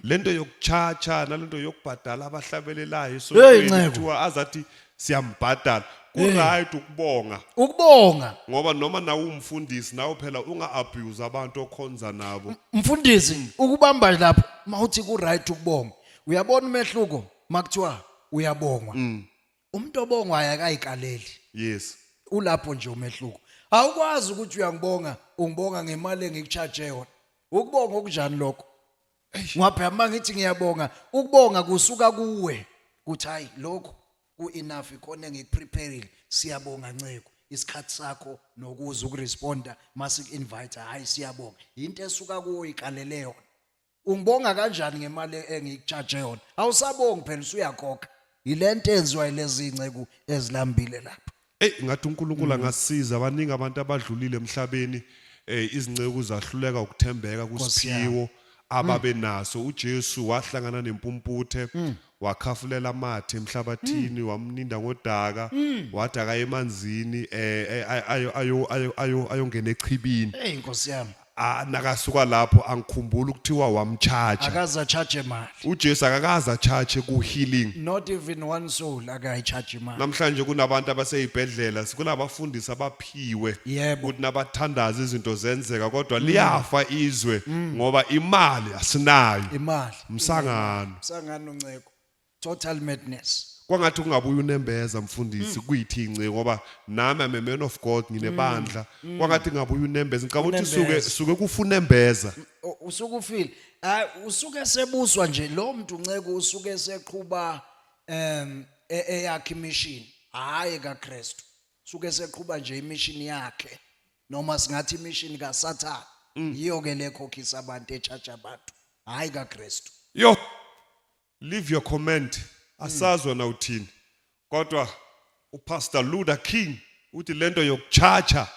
lento yokuchacha nalento yokubhadala abahlabelelayo kuthiwa azathi siyambhadala kuright ukubonga ngoba noma nawe umfundisi nawe phela unga-abuse abantu okhonza nabo mfundisi ukubamba lapho mawuthi kuright ukubonga uyabona umehluko makuthiwa uyabongwa umuntu obongwayo akayikaleli yes ulapho nje umehluko awukwazi ukuthi uyangibonga ungibonga ngemali engikucharge yona ukubonga okunjani lokho ngapha mangithi ngiyabonga ukubonga kusuka kuwe kuthi hayi lokho ku-enough ikhona ngikuprepareile siyabonga nceko isikhathi sakho nokuza ukuresponda masiku-invite hayi siyabonga into esuka kuwe ikalele yona ungibonga kanjani ngemali engikucharge yona awusabongi phela usuyakhokha ile nto enziwa yilezi nceko ezilambile lapha ngathi uNkulunkulu angasiza abaningi abantu abadlulile emhlabeni izinceke zahluleka ukuthembeka kusiphiwo ababe naso uJesu wahlangana nempumputhe wakhafulela amathe emhlabathini wamninda ngodaka wadaka emanzini ayongena echibini inkosi yami nakasuka lapho angikhumbula ukuthiwa wamcharge akaza charge imali. uJesu akakaza charge ku healing Not even one soul akayi-charge imali. namhlanje kunabantu abaseyibhedlela sikunabafundisi abaphiwe Yebo. ukuthi nabathandaza izinto zenzeka kodwa liyafa izwe ngoba imali asinayo Imali. umsangano Sangano Nceko. Total madness. kwangathi kungabuya unembeza mfundisi kuyithi ince ngoba nami am a man of God nginebandla kwangathi ngabuya unembeza ngicabanga ukuthi Unembeza. suke kufuna embeza Usuke ufile. Hayi usuke sebuswa nje lo muntu Nceko usuke seqhubha eyakhe imission. Hayi kaKristu. Suke seqhubha nje imission yakhe. Noma singathi imission kaSathane. Yiyo ke lekhokhisa abantu echurch abantu. Hayi kaKristu. yo leave your comment asazwa na uthini kodwa uPastor Luther King uthi lento yokuchacha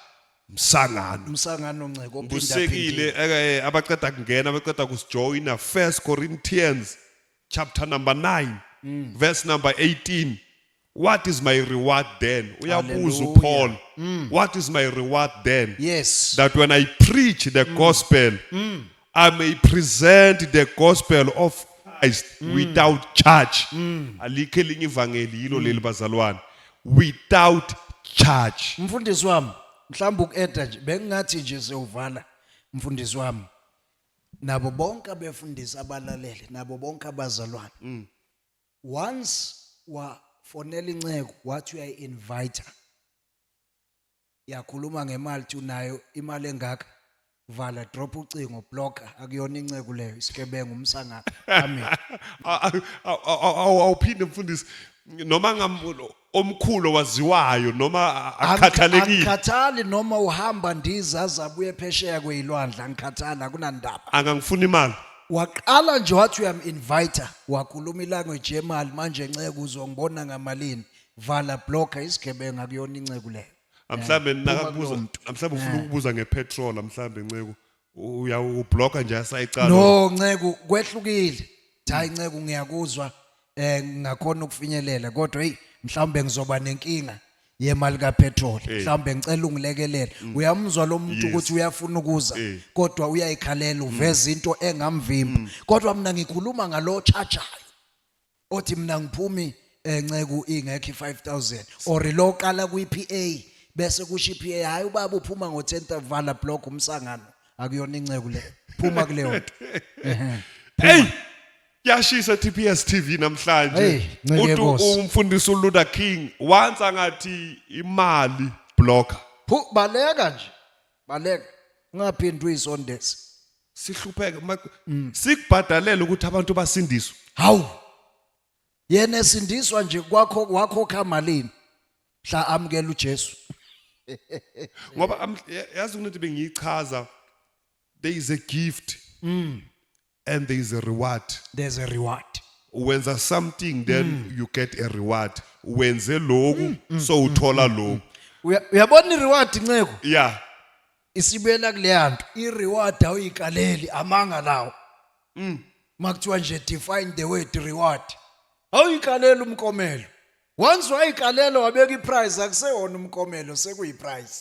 msangano Umsangano Nceko ophinda ubusekile abaqeda kungena abaqeda kusijoina 1 Corinthians chapter number 9 verse number 18 what is my reward then uyabuza Hallelujah. Paul what is my reward then Yes. that when I preach the gospel I may present the gospel of Christ without charge alikho elinye ivangeli yilo leli bazalwane without charge Mfundisi wami mhlawumbe ukueda nje bengingathi nje sewuvala mfundisi wami nabo bonke abefundisi abalalele nabo bonke abazalwane once wafonela Nceko wathi uyayi-invite yakhuluma ngemali unayo imali engaka vala drop ucingo blocker akuyona Nceko leyo isikebengu umsangano amen awuphinde mfundisi noma omkhulu waziwayo noma akhathalekile angikhathali noma uhamba ndizaza abuye phesheya kweyilwandla angikhathali akunandaba angangifuna imali waqala nje wathi uyam-invite wakhuluma ilanguage yemali manje Nceko uzongibona ngamalini vala blocker isigebengu akuyona Nceko leyo mhlambe nakakubuza mhlambe ufuna ukubuza ngepetrol mhlambe Nceko uyawublocker nje asayicala no Nceko kwehlukile hayi Nceko ngiyakuzwa ngakhona ukufinyelela kodwa hey mhlawumbe ngizoba nenkinga yemali kapetrol mhlawumbe ngicela ungilekelele uyamuzwa lo muntu ukuthi uyafuna ukuza kodwa uyayikhalela uveza into engamvimba kodwa mina ngikhuluma ngalo chargeayo othi mina ngiphumi Nceko ingekho 5000 or lo qala kwi-PA bese kusho i-PA hayi ubaba uphuma ngo10 vala block umsangano akuyona Nceko leyo phuma kuleyo hey yashisa TPS TV namhlanje umfundisi uLuther King once angathi imali blocker baleka nje baleka ungaphindi uyisondeze sihlupheke sikubhadalela ukuthi abantu basindiswe hawu yena esindiswa nje wakho khamalini mhla amukela uJesu ngoba yazi ukuthi bengiyichaza there is a gift and there is a reward there's a reward wenza something then you get a reward wenze lokhu so uthola lokhu uyabona i-reward Nceko yeah isibuyela kuleyanto i-reward awuyikaleli amanga lawo makuthiwa nje define the word reward awuyikalela umkomelo once wayikalela wabeka iprice akuseyona umkomelo sekuyiprice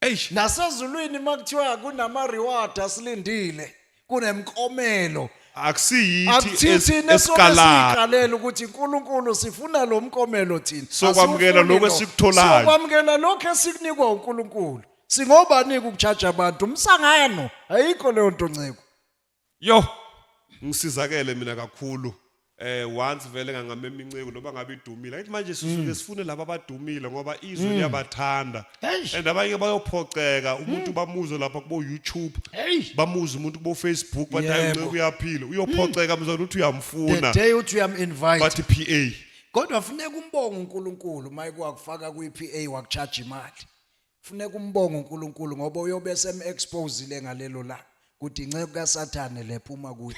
eish nasezulwini makuthiwa kunama reward asilindile kunemkomelo akusiyithi esikalala esikalela ukuthi uNkulunkulu sifuna lo mkomelo thina sokwamukela lokho esikutholayo sokwamukela lokho esikunikwa uNkulunkulu singobanika ukucharge abantu umsangano ayikho leyo nto Nceko yo ngisizakele mina kakhulu once vele ngangamema Nceko noba ngabe idumile ayithi manje sisuke sifune laba abadumile ngoba izwe liyabathanda and abanye bayophoceka umuntu bamuze lapha kubo YouTube bamuze umuntu kubo Facebook bathi hayi Nceko uyaphila uyophoceka mzwana uthi uyamfuna the day uthi uyam-invite bathi PA kodwa funeka umbonge uNkulunkulu mayike wakufaka kwi-PA wakucharge imali funeka umbonge uNkulunkulu ngoba uyobe sem-exposile ngalelo langa ukuthi Nceko kaSathane lephuma kuye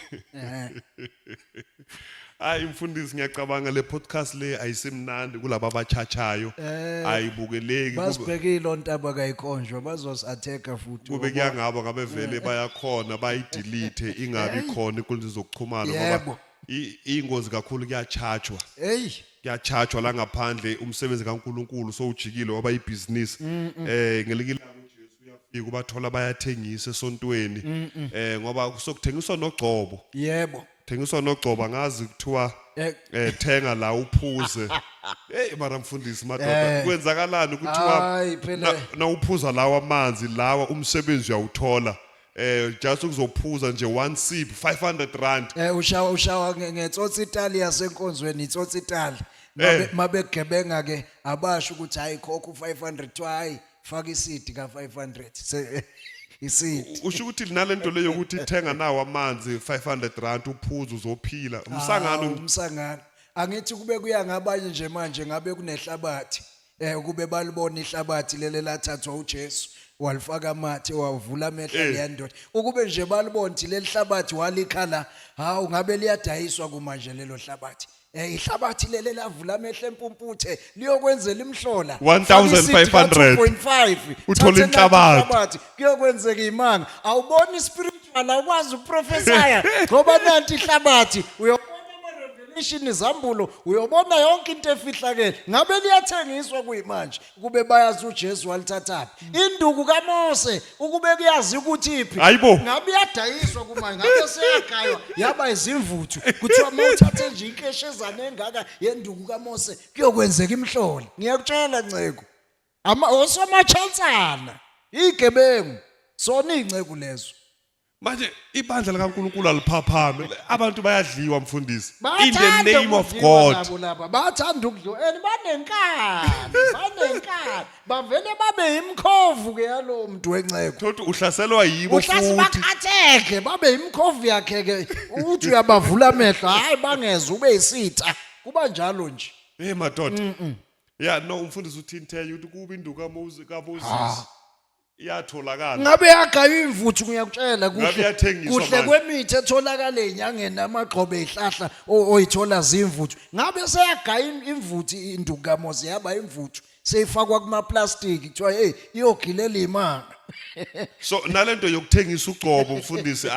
hayi mfundisi ngiyacabanga le podcast le ayisemnandi kulabo abachachayo ayibukeleki basibhekile ontaba akayikhonjwa bazosi-attacker futhi kube kuyangabo ngabe vele bayakhona bayidelete ingabi khona inkundla zokuxhumana ngoba ingozi kakhulu kuyachachwa kuyachachwa la ngaphandle umsebenzi kaNkuluNkulu so ujikile waba ibusiness ngelinye ilanga uJesu uyafika ikubathola bayathengisa esontweni ngoba kusokuthengiswa nogcobo Yebo. thengiswa nogcobo ngazi kuthiwa thenga la uphuze hey mara mfundisi madoda kwenzakalani kuthiwa Hayi phela na uphuza lawa amanzi lawa umsebenzi uyawuthola just ukuzophuza nje one sip 500 rand ushawa ngetsotsi Italy yasenkonzweni itsotsi Italy mabegebenga ke abasho ukuthi hayi khokho u500 to hayi faka isidi ka 500 isidi usho ukuthi nalento leyo ukuthi ithenga nawo amanzi 500 rand uphuza uzophila umsangano angithi kube kuya ngabanye nje manje ngabe kunehlabathi kube balibona ihlabathi lele lathathwa uJesu walifaka amathe wavula amehlo leyandoda ukube nje balibona thi lelihlabathi walikhala hawu ngabe liyadayiswa kumanje lelo hlabathi ihlabathi lele lavula amehlo empumputhe liyokwenzela imhlola 1500 uthola inhlabathi kuyokwenzeka imanga awuboni spiritual awukwazi ukuprofesaya ngoba nanti ihlabathi revelation izambulo uyobona yonke into efihlakele ngabe liyathengiswa kuyimanje kube bayazi uJesu walithathapi induku kaMose ukube kuyazi ukuthi iphi ngabe iyadayiswa kumanje ngabe seyagaywa yaba izimvuthu kuthiwa mawuthathe nje inkeshezana engaka yenduku kaMose kuyokwenzeka imhlolo ngiyakutshela nceko osomachalsana igebengu sona inceko lezo manje ibandla likaNkuluNkulu aliphaphame abantu bayadliwa mfundisi in the name of God bathanda ukudliwa banenkani bavele babe imkhovu ke yalo muntu wenceko thothi uhlaselwa yibo futhi bakhatheke babe imkhovu yakhe ke uthi uyabavula amehlo hayi bangeza ube isitha kuba njalo nje madoda yeah no umfundisi uthini tell ukuthi kuba induku kaMoses iyatholakala ngabe yagaywa imvuthu ngiyakutshela kuhle kwemithi etholakala enyangeni amagqobe ezihlahla oyithola zimvuthu ngabe seyagaya imvuthu induku kaMose yaba imvuthu seyifakwa kuma plastic kuthiwa hey iyogilela imanga so nalento yokuthengisa ugcobo mfundisi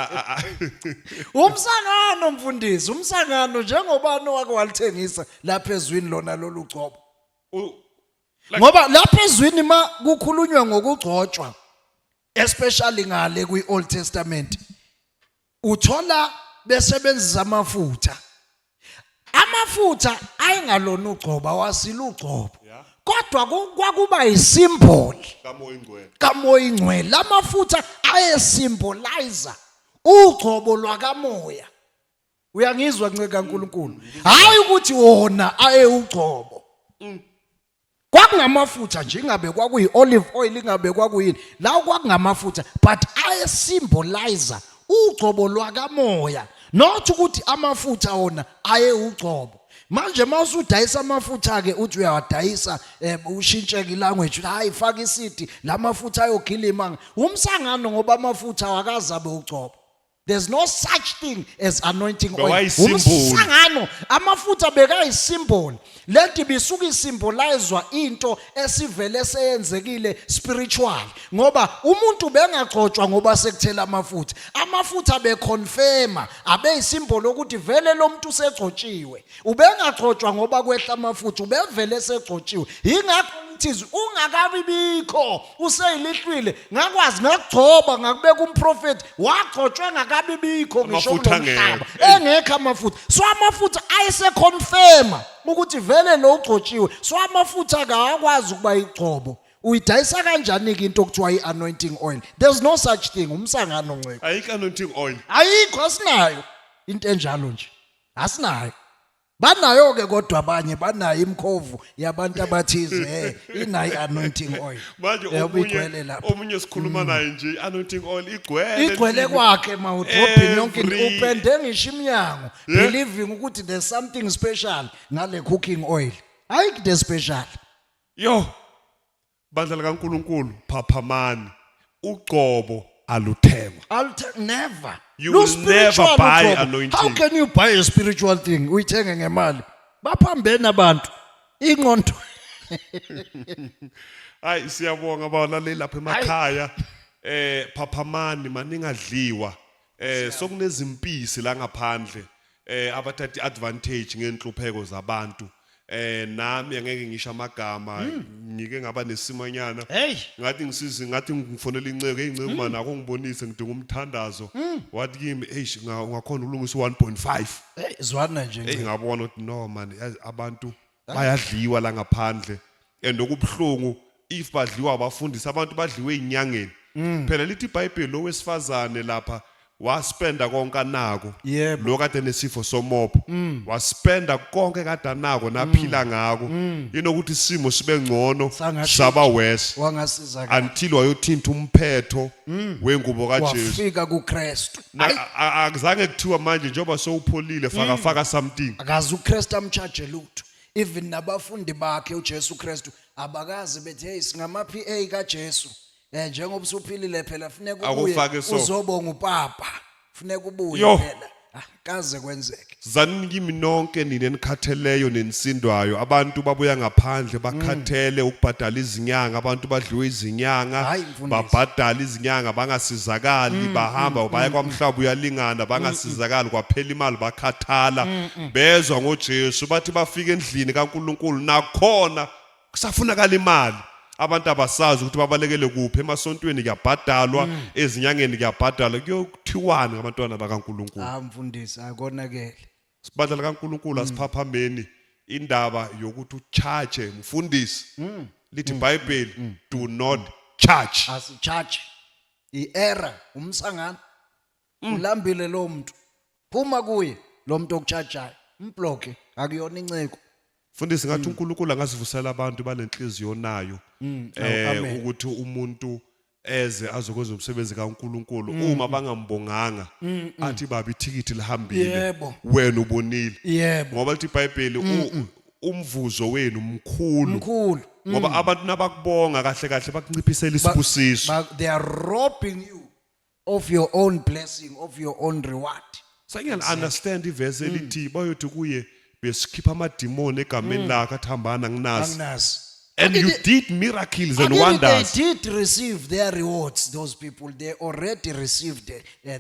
umsangano mfundisi umsangano njengobani wake walithengisa lapha ezwini lona lolu gcobo ngoba lapha ezwini ma kukhulunywa ngokugcotshwa especially ngale kwi-Old Testament uthola besebenzisa amafutha ayingalona ugcoba wasila ugcobo kodwa kwakuba isymbol kamoya ingcwele lamafutha ayesymbolize ugcobo lwakamoya uyangizwa nceka kaNkuluNkulu hayi ukuthi wona aye ugcobo kwakungamafutha nje ingabe kwakuyi olive oil ingabe kwakuyini la kwakungamafutha but ayesymbolize ugcobo lwakamoya not ukuthi amafutha wona aye ugcobo manje mawusudayisa amafutha ke uthi uyawadayisa ushintsheke ilanguage hayi faka isidi lamafutha ayogila imanga umsangano ngoba amafutha wakazabe ugcobo. There's no such thing as anointing oil. Umsangano amafutha bekayisymbol lento bisuka isymbolizwa into esivele seyenzekile spiritual ngoba umuntu bengagcotshwa ngoba sekuthela amafutha beconfirma abe isymbol ukuthi vele lo muntu usegcotshiwe ubengagcotshwa ngoba kwehla amafutha ubevele segcotshiwe ingakho ungakabi bikho useyilihlwile ngakwazi ngakugcoba ngakubeka umprofeti wagcotshwe ngakabi bikho ngisho ngomhlaba engekho amafutha so amafutha ayeseconfirma ukuthi vele lo ugcotshiwe so amafutha akakwazi ukuba igcobo uyidayisa kanjani ke into okuthiwa i-anointing oil? There's no such thing. Umsangano nceko ayikho anointing oil ayikho asinayo into enjalo nje asinayo banayo ke kodwa abanye banayo imkhovu yabantu abathize inayo anointing oil manje omunye sikhuluma naye nje anointing oil igcwele kwakhe mawudropini yonke upende ngisho iminyango believing ukuthi there's something special ngale cooking oil ayikho the special yo bandla likaNkuluNkulu phaphamani ugcobo aluthengwa never. You will never buy anointing. How can you buy a spiritual thing? Uyithenge ngemali. Baphambene abantu. Ingqondo. Hayi siyabonga abalaleli lapha emakhaya. Phaphamani maningadliwa. Sokunezimpisi la ngaphandle. Abathatha advantage ngenhlupheko zabantu. nami angeke ngisho amagama ngike ngaba nesimanyana Hey. ngathi ngifonela inceke inceke manje akungibonise ngidinga umthandazo wathi kimi ngakhona ukulungisa 1.5 Hey, zwana nje. ngabona ukuthi no man abantu bayadliwa la ngaphandle and okubhlungu if badliwa abafundisi abantu badliwe inyangeni phela lithi iBhayibheli lo wesifazane lapha waspenda konke anako Yebo. lo kade nesifo somopo waspenda konke kade anako naphila ngako inokuthi isimo sibe ngcono Sangathi- saba worse Wangasiza until wayothinta umphetho wengubo kaJesu wafika kuKristu. akuzange kuthiwa manje njengoba sowupholile faka something Akazi uKristu amcharge lutho. Even nabafundi bakhe uJesu Kristu abakazi bethi hey singama PA kaJesu. Njengoba usuphilile phela funeka ubuye Akufake so. uzobonga upapa. Funeka ubuye Yo. phela. Kaze kwenzeke. zanini kimi nonke nini enikhatheleyo nenisindwayo abantu babuya ngaphandle bakhathele ukubhadala izinyanga abantu badliwe izinyanga Hayi, mfundisi. babhadala izinyanga bangasizakali bahamba baya kwamhlaba uyalingana bangasizakali kwaphela imali bakhathala bezwa ngoJesu bathi bafika endlini kaNkuluNkulu nakhona kusafunakala imali abantu abasazi ukuthi babalekele kuphi emasontweni kuyabhadalwa ezinyangeni kuyabhadalwa kuyokuthiwani ngabantwana bakaNkuluNkulu Mfundisi akonakele. sibadla kaNkuluNkulu asiphaphambeni indaba yokuthi ucharge mfundisi lithi iBhayibheli do not charge Asicharge. Iera umsangana. Ulambile lo muntu. Phuma kuye lo muntu okuchargeayo. Umbloke akuyona inceko. mfundisi ngathi uNkulunkulu angasivusela abantu balenhliziyo nayo amen. ukuthi umuntu eze azokwenza umsebenzi kaNkulunkulu uma bangambonganga athi baba ithikithi lihambile Yebo. wena ubonile Yebo. ngoba lithi iBhayibheli umvuzo wenu mkhulu Mkhulu. ngoba abantu nabakubonga kahle kahle bakunciphisela isibusiso But they are robbing you of your own blessing, of your own reward. Sangiyani understand ivesi elithi bayothi kuye besikhipha amadimoni egameni lakhe athambana nginazi Anginazi. and you did miracles and wonders They did receive their rewards, those people. They already received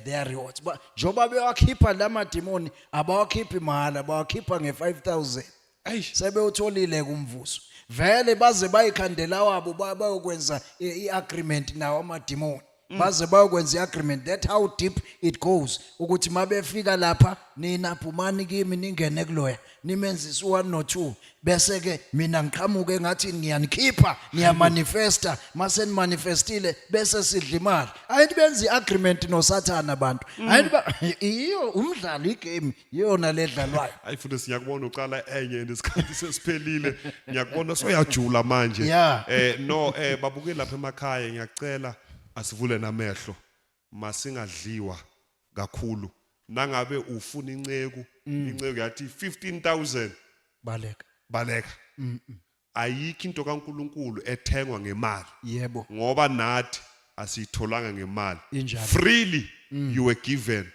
their rewards. But njoba bewakhipha lamadimoni abawakhiphi mahala, abawakhipha nge-5,000. Eish. Sebewutholile kumvuzo. Vele baze bayikhandela wabo bayokwenza i-agreement nawo amadimoni. Baze bayokwenza i-agreement. That's how deep it goes. Ukuthi mabefika lapha nina phumani kimi ningene kuloya. Nimenzisa 1 no 2 bese ke mina ngiqhamuke ngathi ngiyanikhipha ngiyamanifesta mase nimanifestile bese sidla imali ayithi benza iagreement noSathana abantu ayithi iyo umdlalo igame iyona ledlalwayo hayi futhi siyakubona uqala enye nesikhathi sesiphelile ngiyakubona soyajula manje Yeah. no babuke lapha emakhaya ngiyacela asivule namehlo masingadliwa kakhulu nangabe ufuna inceku inceku yathi 15,000 baleka ayikho into kaNkuluNkulu ethengwa ngemali yebo ngoba nathi asitholanga ngemali Injalo. freely you were given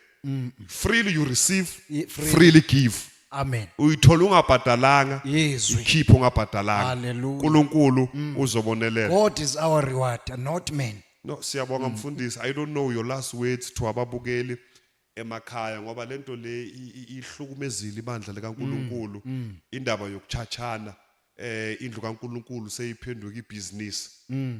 freely you receive Freely. freely give amen uyithola ungabhadalanga Yezwi. ikhipho ungabhadalanga Hallelujah. uNkulunkulu uzobonelela God is our reward and not men no siyabonga mfundisi I don't know your last words to ababukeli emakhaya ngoba lento le ihlukumezile ibandla likaNkulunkulu indaba yokuchachana indlu kaNkulunkulu seyiphenduka ibusiness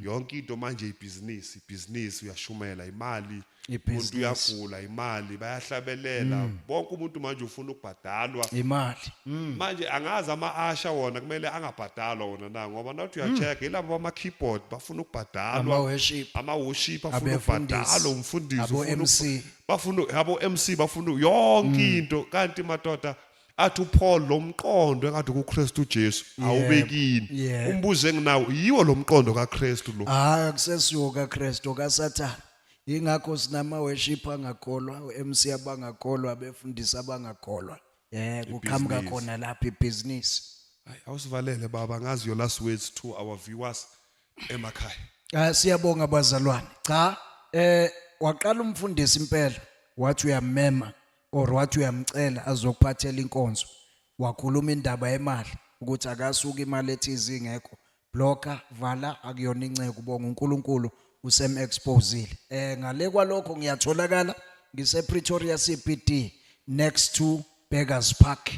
yonke into manje ibusiness uyashumela imali umuntu uyagula imali bayahlabelela bonke umuntu manje ufuna ukubhadalwa imali manje angazi ama-asha wona kumele angabhadalwa wona na ngoba nathi uya-check yilabo bama-keyboard bafuna ukubhadalwa Ama-worship. ama-worship afuna Abefundisi. ukubhadalwa umfundisi Abo-MC. abo-MC bafuna yonke into kanti madoda athi uPaul lo mqondo engathi kuKristu Jesu awubekini yeah. umbuzo enginawo yiwo lo mqondo kaKristu lo akusesiwo kaKristu kaSathana ingakho sinama worship angakholwa uMC abangakholwa abefundisi abangakholwa kuqhamuka khona lapha ibusiness Hayi, awusivalele baba ngazi your last words to our viewers emakhaya siyabonga bazalwane cha waqala umfundisi impela wathi uyamema or wathi uyamcela azokuphathela inkonzo wakhuluma indaba yemali ukuthi akasuka imali ethize ingekho blocker vala akuyona inceke ubonga uNkulunkulu usem-exposile ngale kwalokho ngiyatholakala ngise-Pretoria CBD next to Beggars Park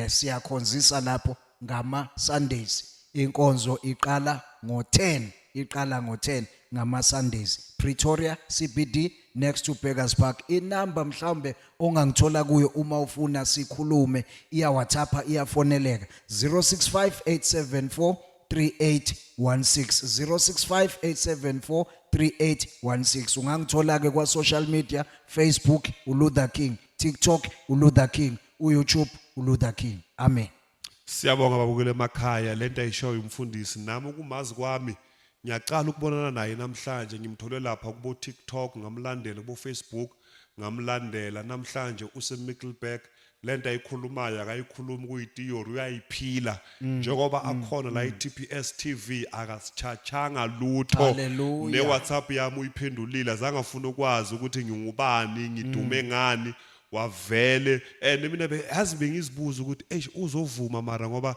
siyakhonzisa lapho ngama Sundays. Inkonzo iqala ngo-10 ngama Sundays. Pretoria CBD next to Beggars Park. Inamba mhlawumbe ongangithola kuyo uma ufuna sikhulume iya WhatsApp iyafoneleka 065874 3816 0658743816. Ungangithola ke kwa social media, Facebook uLuther King, TikTok uLuther King, uYouTube uLuther King. Amen. Siyabonga babukele emakhaya lento ayishoyo umfundisi nami ukumazi kwami ngiyaqala ukubonana naye namhlanje ngimthole lapha kubo TikTok ngamlandela kubo Facebook ngamlandela namhlanje useMiddelburg lento ayikhulumayo akayikhulumi kuyitheory uyayiphila njengoba akhona la iTPS TV akasichachanga lutho Hallelujah. ne WhatsApp yami uyiphendulile azangafuna ukwazi ukuthi ngingubani ngidume ngani wavele mina yazi bengizibuza ukuthi uzovuma mara ngoba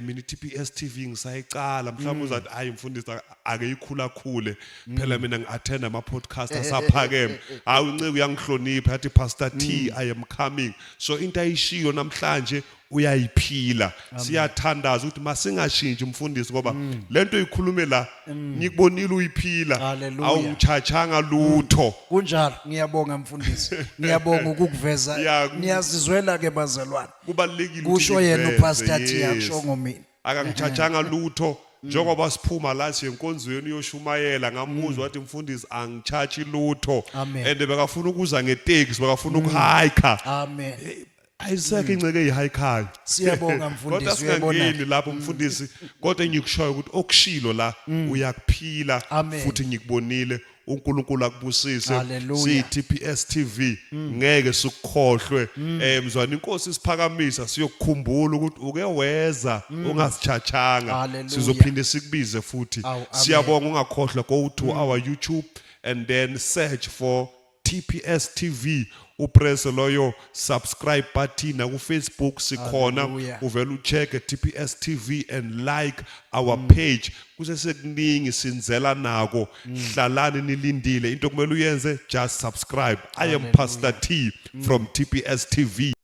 mina iTPS TV ngisayicala mhlawumbe uzathi hayi mfundisi ake ikhula khule phela mina ngiattend ama podcast asaphakeme hayi unceke uyangihlonipha yathi Pastor T I am coming so into ayishiyo namhlanje uyayiphila siyathandaza ukuthi masingashintshe umfundisi ngoba lento ikhulume la ngikubonile uyiphila Hallelujah. awuchachanga lutho Kunjalo ngiyabonga mfundisi. Ngiyabonga ukukuveza. Ya, Niyazizwela ke bazalwane. kubalekile Kusho yena ngiveze, uPastor T yes. akusho ngomina. Akangichachanga lutho njengoba siphuma la siye enkonzweni uyoshumayela ngamuzwa wathi mfundisi angichachi lutho Amen. and bekafuna ukuza ngeteksi bekafuna ukuhike Amen. ayisekho inceke eyihayikhayo Siyabonga mfundisi, kodwa uyabona. singangeni lapho mfundisi kodwa engikushoyo ukuthi okushilo la uyakuphila Amen. futhi ngikubonile uNkulunkulu akubusise Hallelujah. siTPS TV ngeke sikukhohlwe mzwana inkosi isiphakamisa siyokukhumbula ukuthi uke weza ungasichachanga Hallelujah. sizophinde sikubize futhi Aw, amen. siyabonga ungakhohlwa go to our YouTube and then search for TPS TV upress loyo subscribe button na ku Facebook sikhona Hallelujah. uvela ucheck TPS TV and like our page kusesekuningi sinzela nako hlalani nilindile into kumele uyenze just subscribe I am Hallelujah. Pastor T from TPS TV